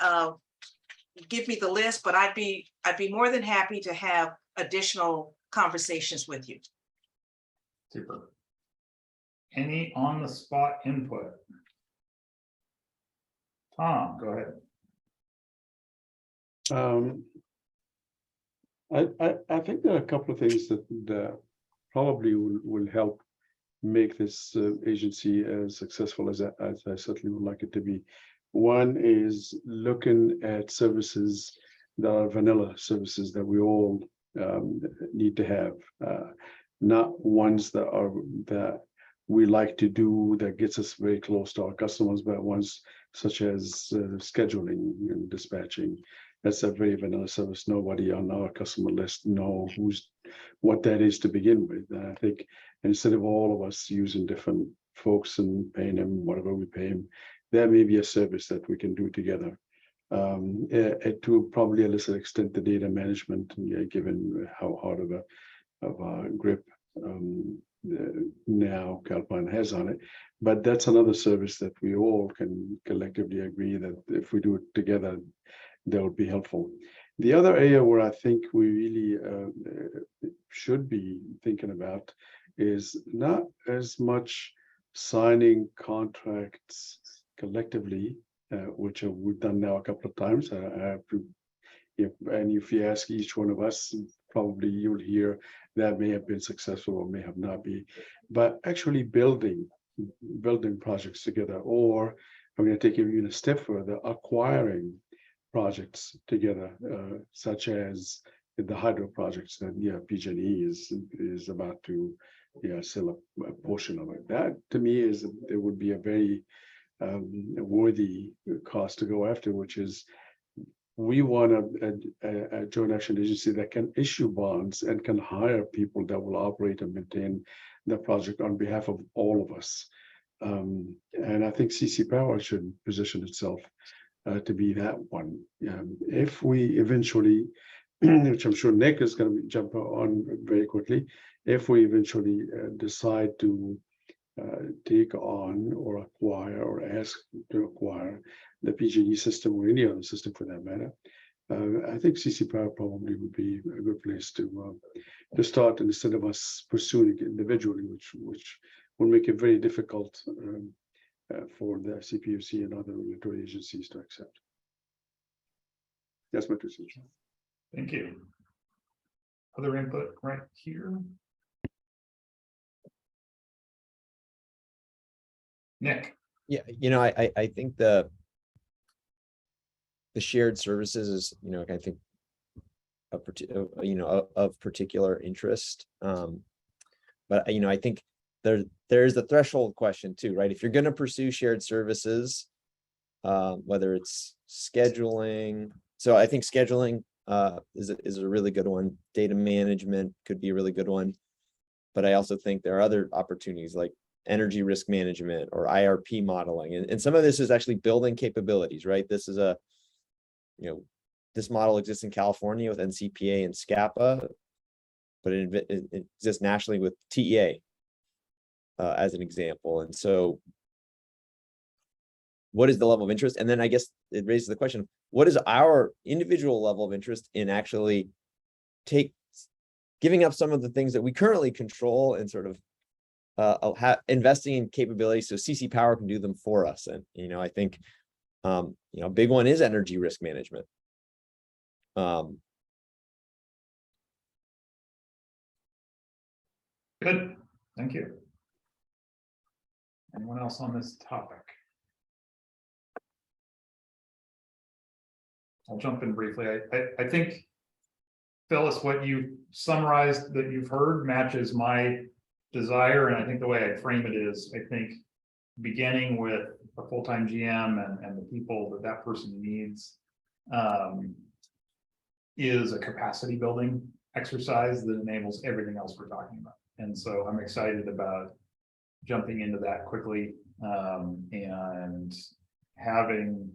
give me the list, but I'd be more than happy to have additional conversations with you. Super. Any on-the-spot input? Tom, go ahead. I think there are a couple of things that probably will help make this agency as successful as I certainly would like it to be. One is looking at services that are vanilla services that we all need to have, not ones that we like to do that gets us very close to our customers, but ones such as scheduling and dispatching. That's a very vanilla service. Nobody on our customer list know what that is to begin with. And I think instead of all of us using different folks and paying them whatever we pay them, there may be a service that we can do together. To probably a lesser extent, the data management, given how hard of a grip now Calpine has on it. But that's another service that we all can collectively agree that if we do it together, that would be helpful. The other area where I think we really should be thinking about is not as much signing contracts collectively, which we've done now a couple of times. And if you ask each one of us, probably you'll hear that may have been successful or may have not been, but actually building projects together, or I'm going to take it even a step further, acquiring projects together, such as the hydro projects that PG&E is about to sell a portion of it. That to me it would be a very worthy cause to go after, which is we want a joint action agency that can issue bonds and can hire people that will operate and maintain the project on behalf of all of us. And I think CC Power should position itself to be that one. If we eventually, which I'm sure Nick is going to jump on very quickly, if we eventually decide to take on or acquire or ask to acquire the PG&E system or any other system for that matter, I think CC Power probably would be a good place to start, instead of us pursuing it individually, which will make it very difficult for the CPUC and other regulatory agencies to accept. That's my decision. Thank you. Other input right here? Nick? Yeah, I think the shared services is, I think of particular interest. But I think there's the threshold question too, right? If you're going to pursue shared services, whether it's scheduling, so I think scheduling is a really good one. Data management could be a really good one, but I also think there are other opportunities like energy risk management or IRP modeling, and some of this is actually building capabilities, right? This is this model exists in California with NCPA and SCAPA, but it exists nationally with TEA as an example. And so what is the level of interest? And then I guess it raises the question, what is our individual level of interest in actually giving up some of the things that we currently control and sort of investing in capabilities so CC Power can do them for us? And, I think, a big one is energy risk management. Good, thank you. Anyone else on this topic? I'll jump in briefly. I think, Phyllis, what you summarized that you've heard matches my desire, and I think the way I frame it is, I think beginning with a full-time GM and the people that person needs is a capacity building exercise that enables everything else we're talking about. And so I'm excited about jumping into that quickly and having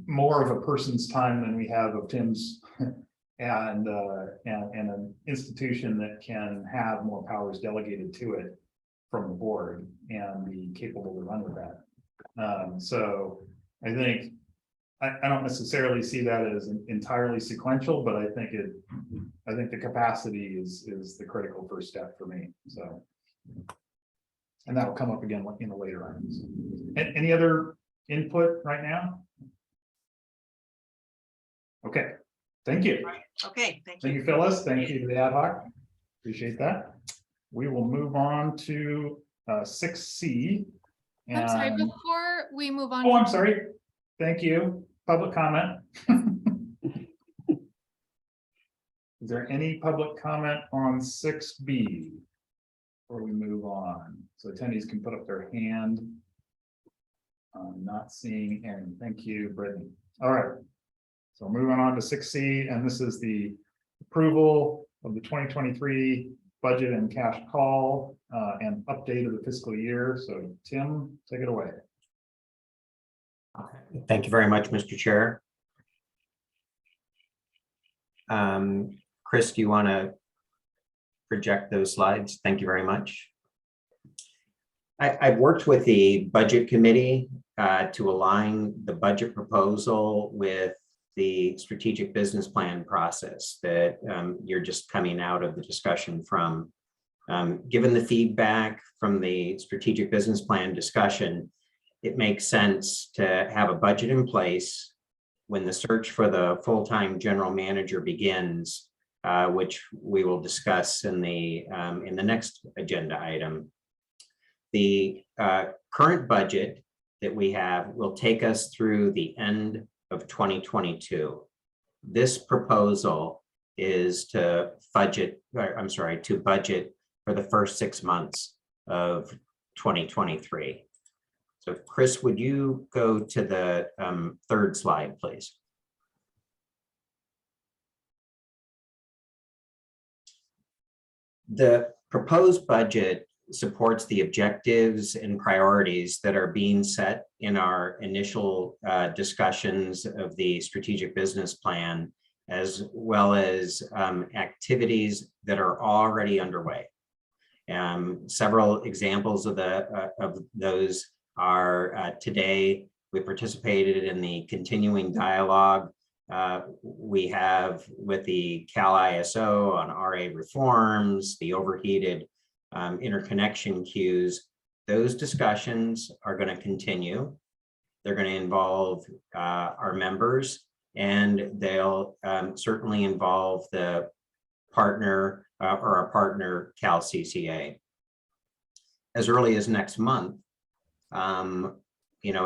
more of a person's time than we have of Tim's and an institution that can have more powers delegated to it from the board and be capable to run with that. So I think I don't necessarily see that as entirely sequential, but I think the capacity is the critical first step for me. So, and that will come up again in the later items. Any other input right now? Okay, thank you. Okay, thank Thank you. you, Phyllis. Thank you to the ad hoc. Appreciate that. We will move on to 6C. I'm sorry, And- before we move on. Oh, I'm sorry. Thank you. Public comment. Is there any public comment on 6B before we move on? So attendees can put up their hand. I'm not seeing any. Thank you, Brittany. All right. So moving on to 6C, and this is the approval of the 2023 budget and cash call and update of the fiscal year. So Tim, take it away. Okay. Thank you very much, Mr. Chair. Chris, do you want to project those slides? Thank you very much. I've worked with the budget committee to align the budget proposal with the strategic business plan process that you're just coming out of the discussion from. Given the feedback from the strategic business plan discussion, it makes sense to have a budget in place when the search for the full-time general manager begins, which we will discuss in the next agenda item. The current budget that we have will take us through the end of 2022. This proposal is to budget for the first 6 months of 2023. So Chris, would you go to the third slide, please? The proposed budget supports the objectives and priorities that are being set in our initial discussions of the strategic business plan, as well as activities that are already underway. Several examples of those are today we participated in the continuing dialogue we have with the Cal ISO on RA reforms, the overheated interconnection queues. Those discussions are going to continue. They're going to involve our members, and they'll certainly involve the partner or our partner Cal CCA. As early as next month, in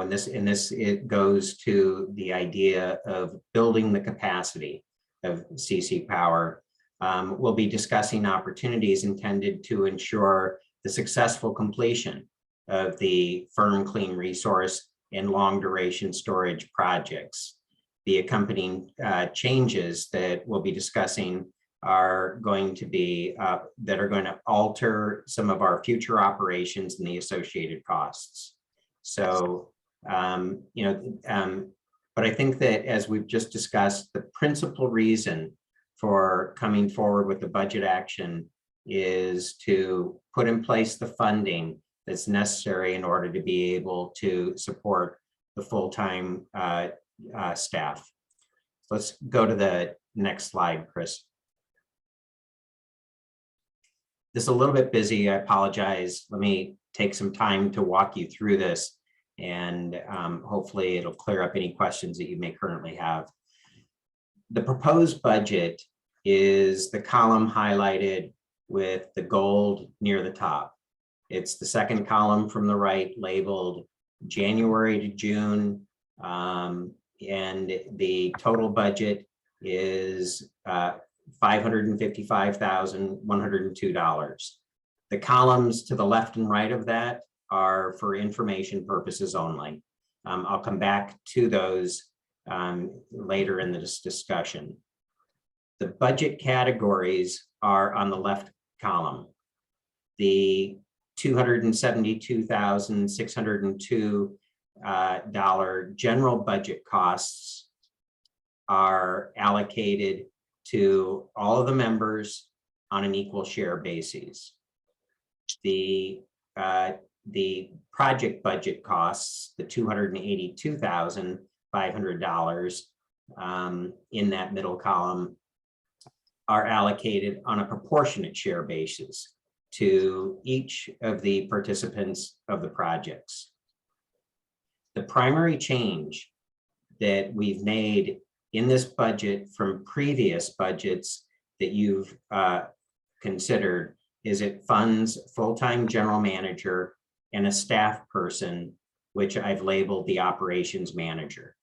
this it goes to the idea of building the capacity of CC Power. We'll be discussing opportunities intended to ensure the successful completion of the firm clean resource and long duration storage projects. The accompanying changes that we'll be discussing are going to be that are going to alter some of our future operations and the associated costs. So, but I think that as we've just discussed, the principal reason for coming forward with the budget action is to put in place the funding that's necessary in order to be able to support the full-time staff. Let's go to the next slide, Chris. This is a little bit busy. I apologize. Let me take some time to walk you through this, and hopefully it'll clear up any questions that you may currently have. The proposed budget is the column highlighted with the gold near the top. It's the second column from the right, labeled January to June, and the total budget is $555,102. The columns to the left and right of that are for information purposes only. I'll come back to those later in this discussion. The budget categories are on the left column. The $272,602 general budget costs are allocated to all of the members on an equal share basis. The project budget costs, the $282,500 in that middle column, are allocated on a proportionate share basis to each of the participants of the projects. The primary change that we've made in this budget from previous budgets that you've considered is it funds full-time general manager and a staff person, which I've labeled the operations manager.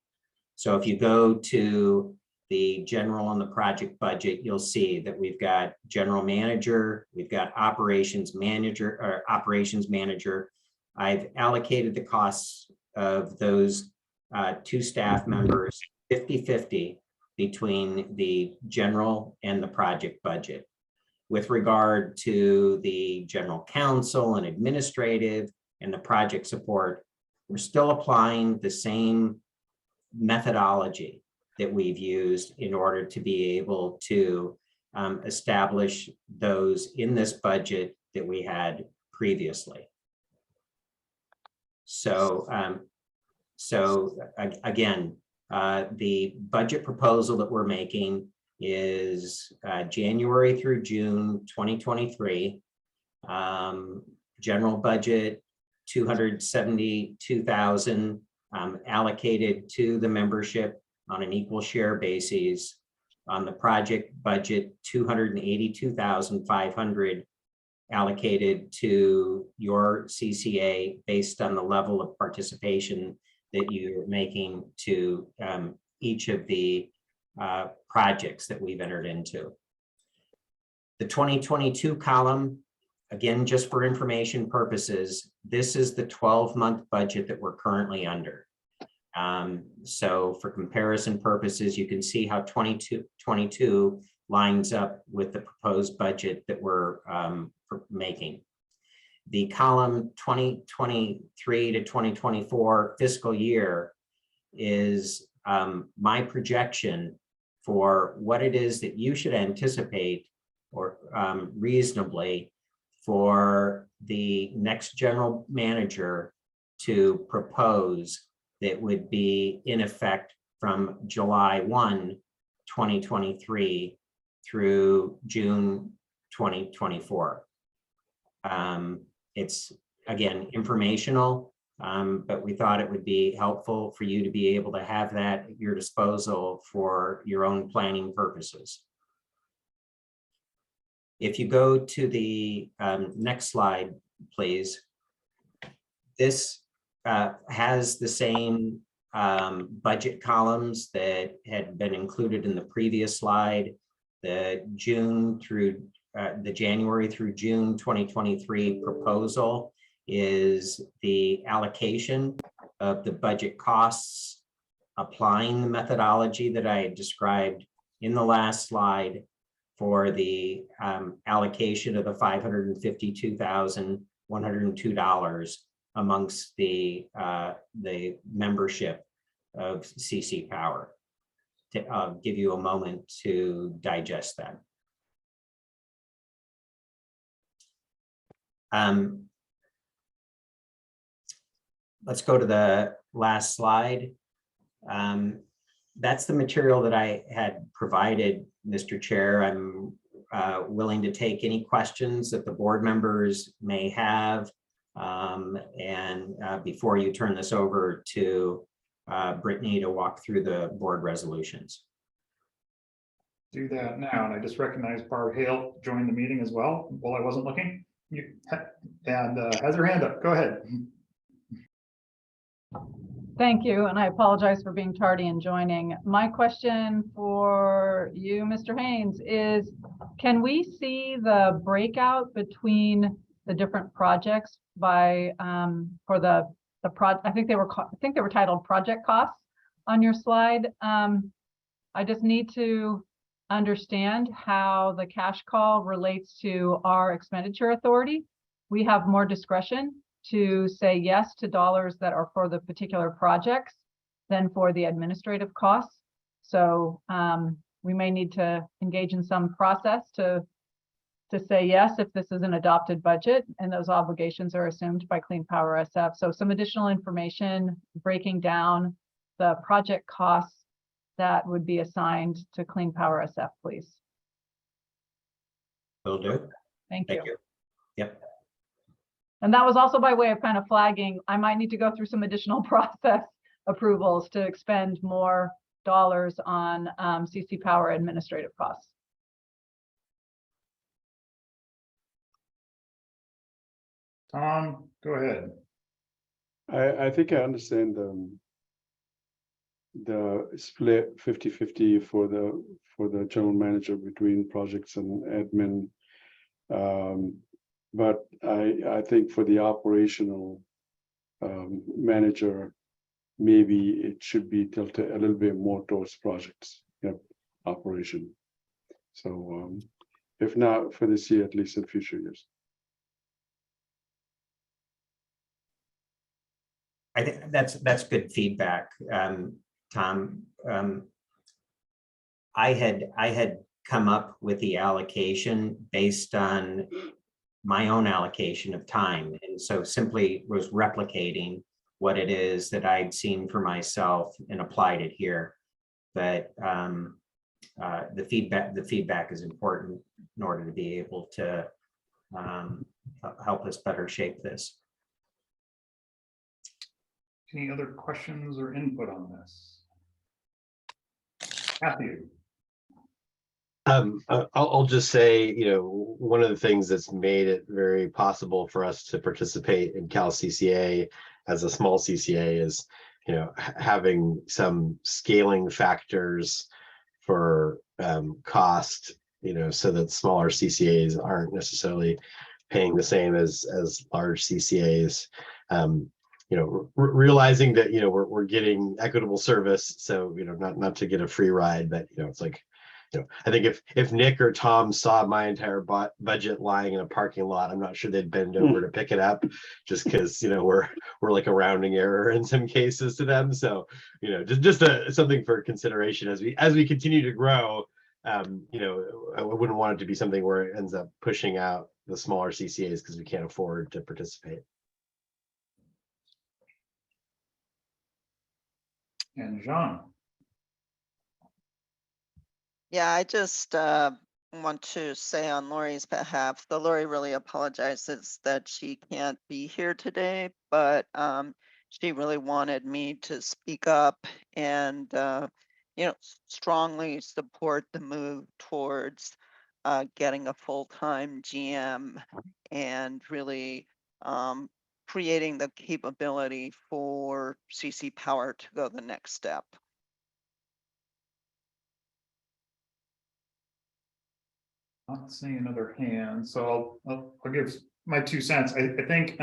So if you go to the general and the project budget, you'll see that we've got general manager, we've got operations manager. I've allocated the costs of those two staff members 50-50 between the general and the project budget. With regard to the general counsel and administrative and the project support, we're still applying the same methodology that we've used in order to be able to establish those in this budget that we had previously. So, again, the budget proposal that we're making is January through June 2023. General budget $272,000 allocated to the membership on an equal share basis. on the project budget, 282,500 allocated to your CCA based on the level of participation that you're making to each of the projects that we've entered into. The 2022 column, again, just for information purposes, this is the 12-month budget that we're currently under. So for comparison purposes, you can see how 2022 lines up with the proposed budget that we're making. The column 2023 to 2024 fiscal year is my projection for what it is that you should anticipate or reasonably for the next general manager to propose that would be in effect from July 1, 2023 through June 2024. It's, again, informational, but we thought it would be helpful for you to be able to have that at your disposal for your own planning purposes. If you go to the next slide, please. This has the same budget columns that had been included in the previous slide. The January through June 2023 proposal is the allocation of the budget costs, applying the methodology that I described in the last slide for the allocation of the $552,102 amongst the membership of CC Power. I'll give you a moment to digest that. Let's go to the last slide. That's the material that I had provided, Mr. Chair. I'm willing to take any questions that the board members may have. Before you turn this over to Brittany to walk through the board resolutions. Do that now, and I just recognized Barb Hale joined the meeting as well while I wasn't looking. And has her hand up. Go ahead. Thank you, and I apologize for being tardy in joining. My question for you, Mr. Haynes, is can we see the breakout between the different projects by for the I think they were titled project costs on your slide. I just need to understand how the cash call relates to our expenditure authority. We have more discretion to say yes to dollars that are for the particular projects than for the administrative costs. So we may need to engage in some process to say yes if this is an adopted budget and those obligations are assumed by Clean Power SF. So some additional information breaking down the project costs that would be assigned to Clean Power SF, please. Will do. Thank you. Yep. And that was also by way of kind of flagging, I might need to go through some additional process approvals to expend more dollars on CC Power administrative costs. Tom, go ahead. I think I understand the split 50-50 for the general manager between projects and admin. But I think for the operational manager, maybe it should be tilted a little bit more towards projects, operation. So if not for this year, at least in future years. I think that's good feedback, Tom. I had come up with the allocation based on my own allocation of time, and so simply was replicating what it is that I'd seen for myself and applied it here. But the feedback is important in order to be able to help us better shape this. Any other questions or input on this? Matthew. I'll just say, one of the things that's made it very possible for us to participate in Cal CCA as a small CCA is, having some scaling factors for cost, so that smaller CCAs aren't necessarily paying the same as large CCAs. Realizing that, we're getting equitable service. So, not to get a free ride, but, it's like, I think if Nick or Tom saw my entire budget lying in a parking lot, I'm not sure they'd bend over to pick it up, just because we're like a rounding error in some cases to them. So just something for consideration as we continue to grow. I wouldn't want it to be something where it ends up pushing out the smaller CCAs because we can't afford to participate. And Jean. Yeah, I just want to say on Lori's behalf, though Lori really apologizes that she can't be here today, but she really wanted me to speak up and strongly support the move towards getting a full-time GM and really creating the capability for CC Power to go the next step. Not seeing another hand, so I'll give my 2 cents. I think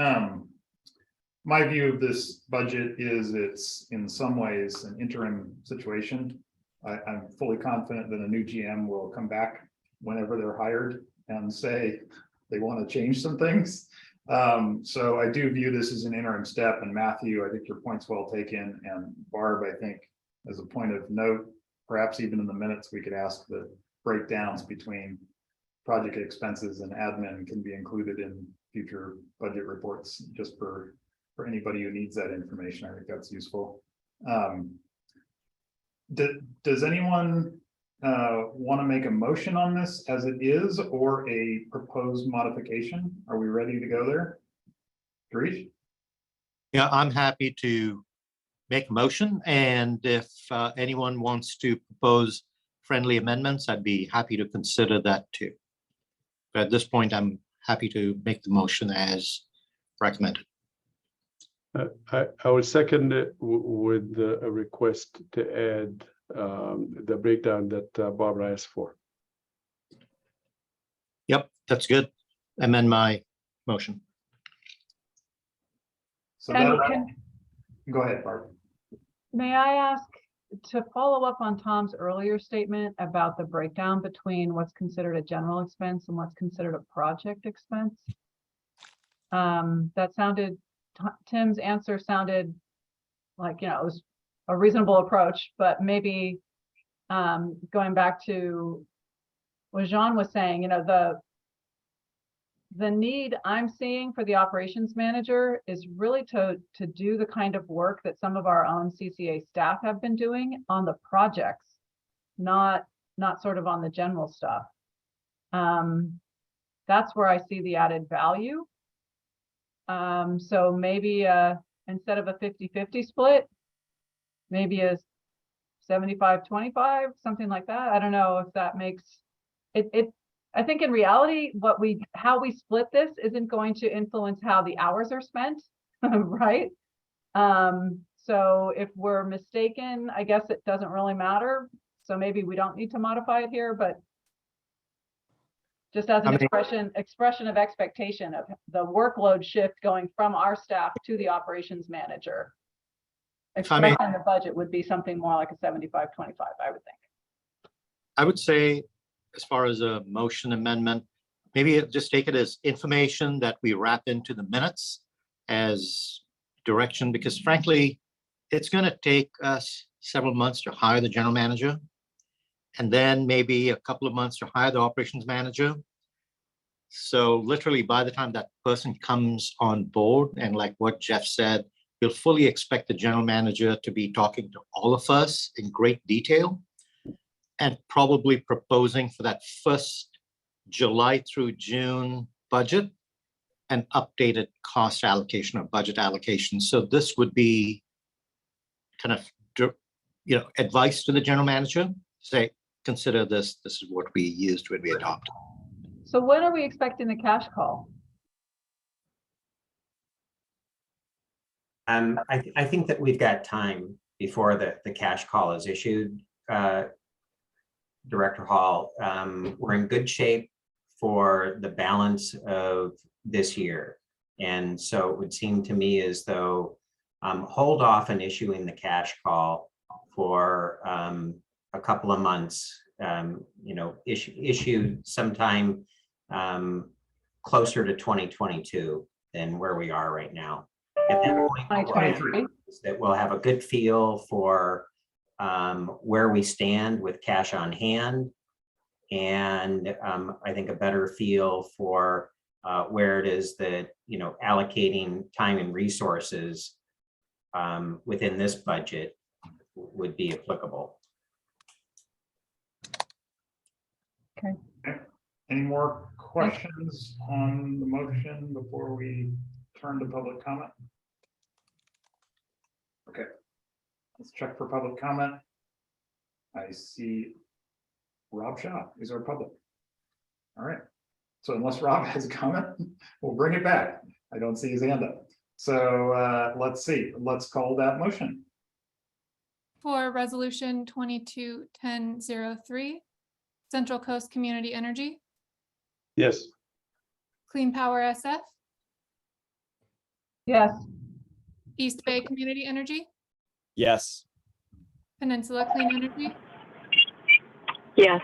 my view of this budget is it's in some ways an interim situation. I'm fully confident that a new GM will come back whenever they're hired and say they want to change some things. So I do view this as an interim step. And Matthew, I think your point's well taken. And Barb, I think as a point of note, perhaps even in the minutes, we could ask the breakdowns between project expenses and admin can be included in future budget reports, just for anybody who needs that information. I think that's useful. Does anyone want to make a motion on this as it is, or a proposed modification? Are we ready to go there? Girish? Yeah, I'm happy to make a motion, and if anyone wants to propose friendly amendments, I'd be happy to consider that too. But at this point, I'm happy to make the motion as recommended. I will second it with a request to add the breakdown that Barbara asked for. Yep, that's good. Amend my motion. So And go ahead, Barb. may I ask to follow up on Tom's earlier statement about the breakdown between what's considered a general expense and what's considered a project expense? That sounded, Tim's answer sounded like, it was a reasonable approach, but maybe going back to what Jean was saying, the need I'm seeing for the operations manager is really to do the kind of work that some of our own CCA staff have been doing on the projects, not sort of on the general stuff. That's where I see the added value. So maybe instead of a 50-50 split, maybe a 75-25, something like that. I don't know if that makes it. I think in reality, how we split this isn't going to influence how the hours are spent, right? So if we're mistaken, I guess it doesn't really matter. So maybe we don't need to modify it here, but just as an expression of expectation of the workload shift going from our staff to the operations manager. Expressing the budget would be something more like a 75-25, I would think. I would say, as far as a motion amendment, maybe just take it as information that we wrap into the minutes as direction, because frankly, it's going to take us several months to hire the general manager, and then maybe a couple of months to hire the operations manager. So literally by the time that person comes on board, and like what Jeff said, you'll fully expect the general manager to be talking to all of us in great detail and probably proposing for that first July through June budget an updated cost allocation or budget allocation. So this would be kind of, advice to the general manager, say, consider this. This is what we used when we adopted. So when are we expecting the cash call? I think that we've got time before the cash call is issued. Director Hall, we're in good shape for the balance of this year. And so it would seem to me as though hold off on issuing the cash call for a couple of months, issue sometime closer to 2022 than where we are right now. At that point, we'll have a good feel for where we stand with cash on hand. And I think a better feel for where it is that, allocating time and resources within this budget would be applicable. Okay. Any more questions on the motion before we turn to public comment? Okay, let's check for public comment. I see Rob Shaw is our public. All right, so unless Rob has a comment, we'll bring it back. I don't see his hand up. So let's see, let's call that motion. For resolution 22-1003, Central Coast Community Energy, Yes. Clean Power SF, Yes. East Bay Community Energy, Yes. Peninsula Clean Energy, Yes.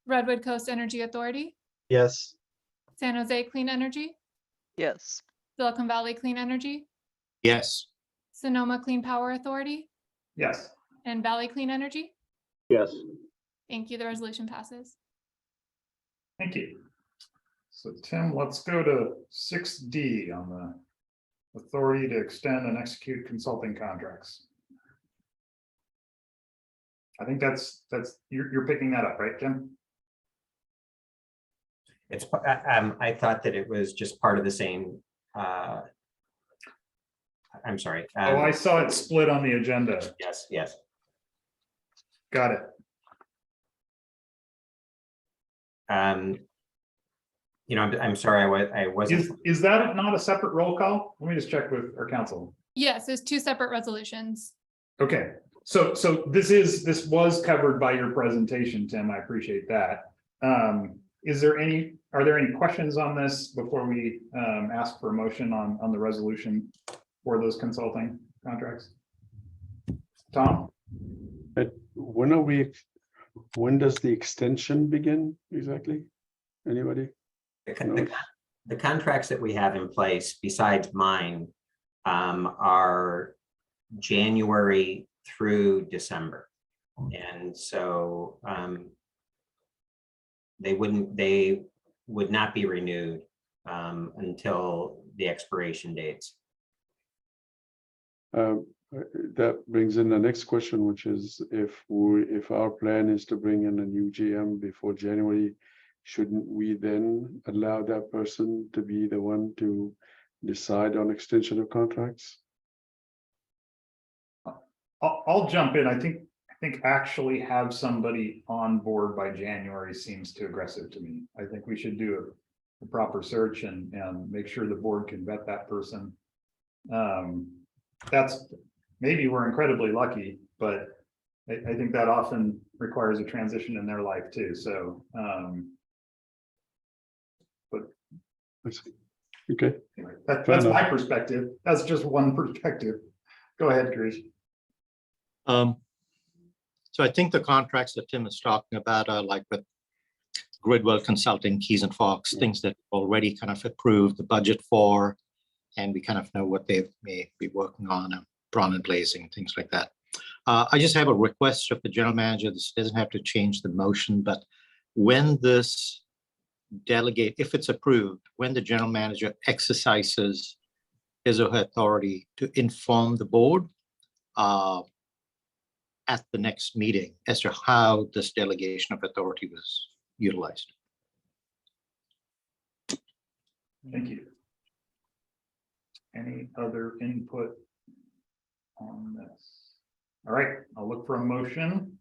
Redwood Coast Energy Authority, Yes. San Jose Clean Energy, Yes. Silicon Valley Clean Energy, Yes. Sonoma Clean Power Authority, Yes. and Valley Clean Energy. Yes. Thank you. The resolution passes. Thank you. So Tim, let's go to 6D on the authority to extend and execute consulting contracts. I think that's you're picking that up, right, Tim? It's, I thought that it was just part of the same, I'm sorry. Oh, I saw it split on the agenda. Yes, yes. Got it. I'm sorry, I wasn't. Is that not a separate roll call? Let me just check with our council. Yes, there's two separate resolutions. Okay, so this was covered by your presentation, Tim. I appreciate that. Are there any questions on this before we ask for a motion on the resolution for those consulting contracts? Tom? When does the extension begin exactly? Anybody? The contracts that we have in place, besides mine, are January through December. And so they would not be renewed until the expiration dates. That brings in the next question, which is if our plan is to bring in a new GM before January, shouldn't we then allow that person to be the one to decide on extension of contracts? I'll jump in. I think actually have somebody on board by January seems too aggressive to me. I think we should do a proper search and make sure the board can vet that person. That's maybe we're incredibly lucky, but I think that often requires a transition in their life too. So, Okay. Anyway, that's my perspective. That's just one perspective. Go ahead, Girish. So I think the contracts that Tim is talking about are like with Gridwell Consulting, Keys and Fox, things that already kind of approved the budget for, and we kind of know what they may be working on, Braun and Blazing, things like that. I just have a request of the general manager. This doesn't have to change the motion, but when this delegate, if it's approved, when the general manager exercises his or her authority to inform the board at the next meeting as to how this delegation of authority was utilized. Thank you. Any other input on this? All right, I'll look for a motion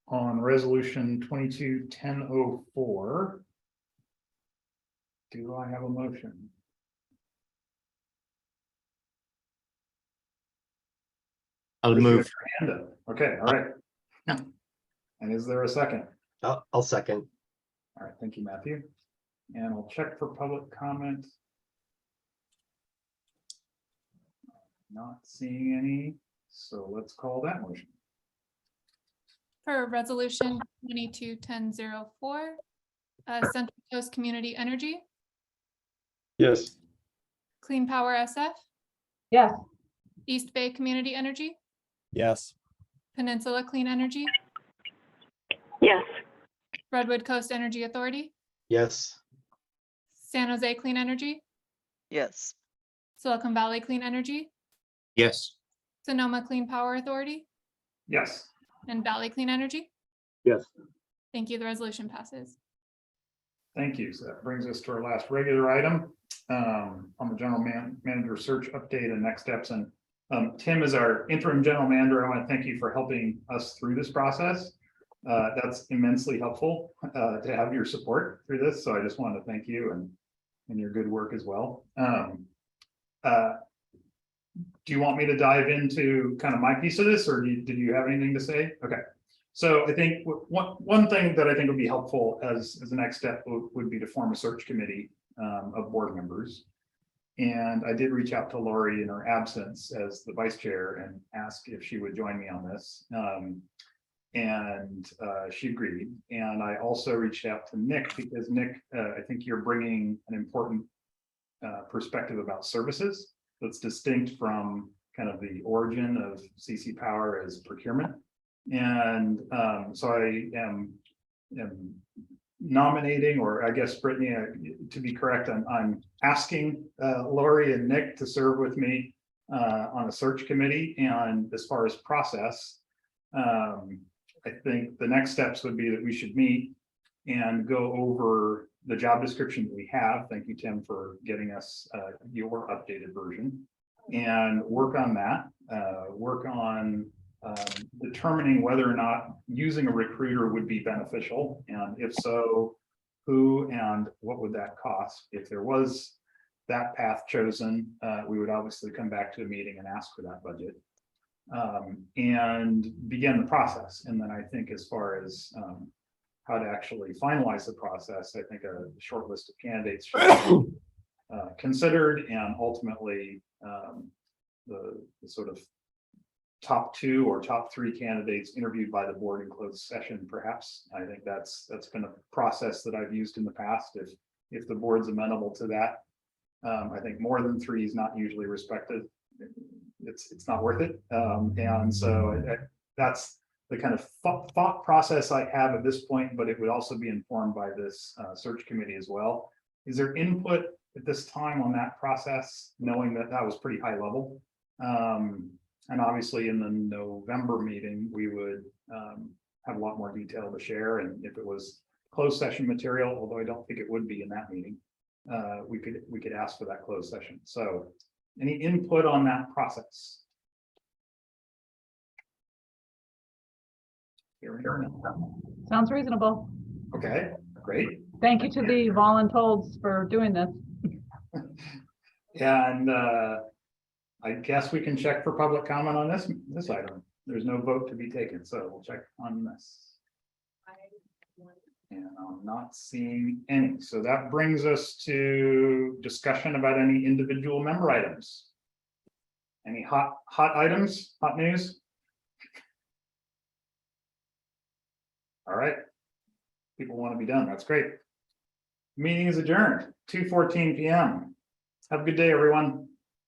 on resolution 22-1004. Do I have a motion? I'll Bruce, you move. have your hand up. Okay, all right. And is there a second? I'll second. All right, thank you, Matthew. And I'll check for public comment. Not seeing any, so let's call that motion. For resolution 22-1004, Central Coast Community Energy, Yes. Clean Power SF, Yes. East Bay Community Energy, Yes. Peninsula Clean Energy, Yes. Redwood Coast Energy Authority, Yes. San Jose Clean Energy, Yes. Silicon Valley Clean Energy, Yes. Sonoma Clean Power Authority, Yes. and Valley Clean Energy. Yes. Thank you. The resolution passes. Thank you. So that brings us to our last regular item on the general manager search update and next steps. And Tim is our interim general manager. I want to thank you for helping us through this process. That's immensely helpful to have your support through this. So I just want to thank you and your good work as well. Do you want me to dive into kind of my piece of this, or did you have anything to say? Okay. So I think one thing that I think would be helpful as a next step would be to form a search committee of board members. And I did reach out to Lori in her absence as the vice chair and ask if she would join me on this. And she agreed. And I also reached out to Nick because Nick, I think you're bringing an important perspective about services that's distinct from kind of the origin of CC Power as procurement. And so I am nominating, or I guess Brittany, to be correct, I'm asking Lori and Nick to serve with me on a search committee. And as far as process, I think the next steps would be that we should meet and go over the job description that we have. Thank you, Tim, for getting us your updated version, and work on that, work on determining whether or not using a recruiter would be beneficial, and if so, who and what would that cost? If there was that path chosen, we would obviously come back to a meeting and ask for that budget and begin the process. And then I think as far as how to actually finalize the process, I think a short list of candidates should be considered, and ultimately the sort of top 2 or top 3 candidates interviewed by the board in closed session, perhaps. I think that's been a process that I've used in the past. If the board's amenable to that, I think more than 3 is not usually respected. It's not worth it. And so that's the kind of thought process I have at this point, but it would also be informed by this search committee as well. Is there input at this time on that process, knowing that that was pretty high level? And obviously in the November meeting, we would have a lot more detail to share. And if it was closed session material, although I don't think it would be in that meeting, we could ask for that closed session. So any input on that process? Sounds reasonable. Okay, great. Thank you to the voluntold for doing this. And I guess we can check for public comment on this item. There's no vote to be taken, so we'll check on this. And I'm not seeing any. So that brings us to discussion about any individual member items. Any hot items, hot news? All right. People want to be done. That's great. Meeting is adjourned, 2:14 p.m. Have a good day, everyone.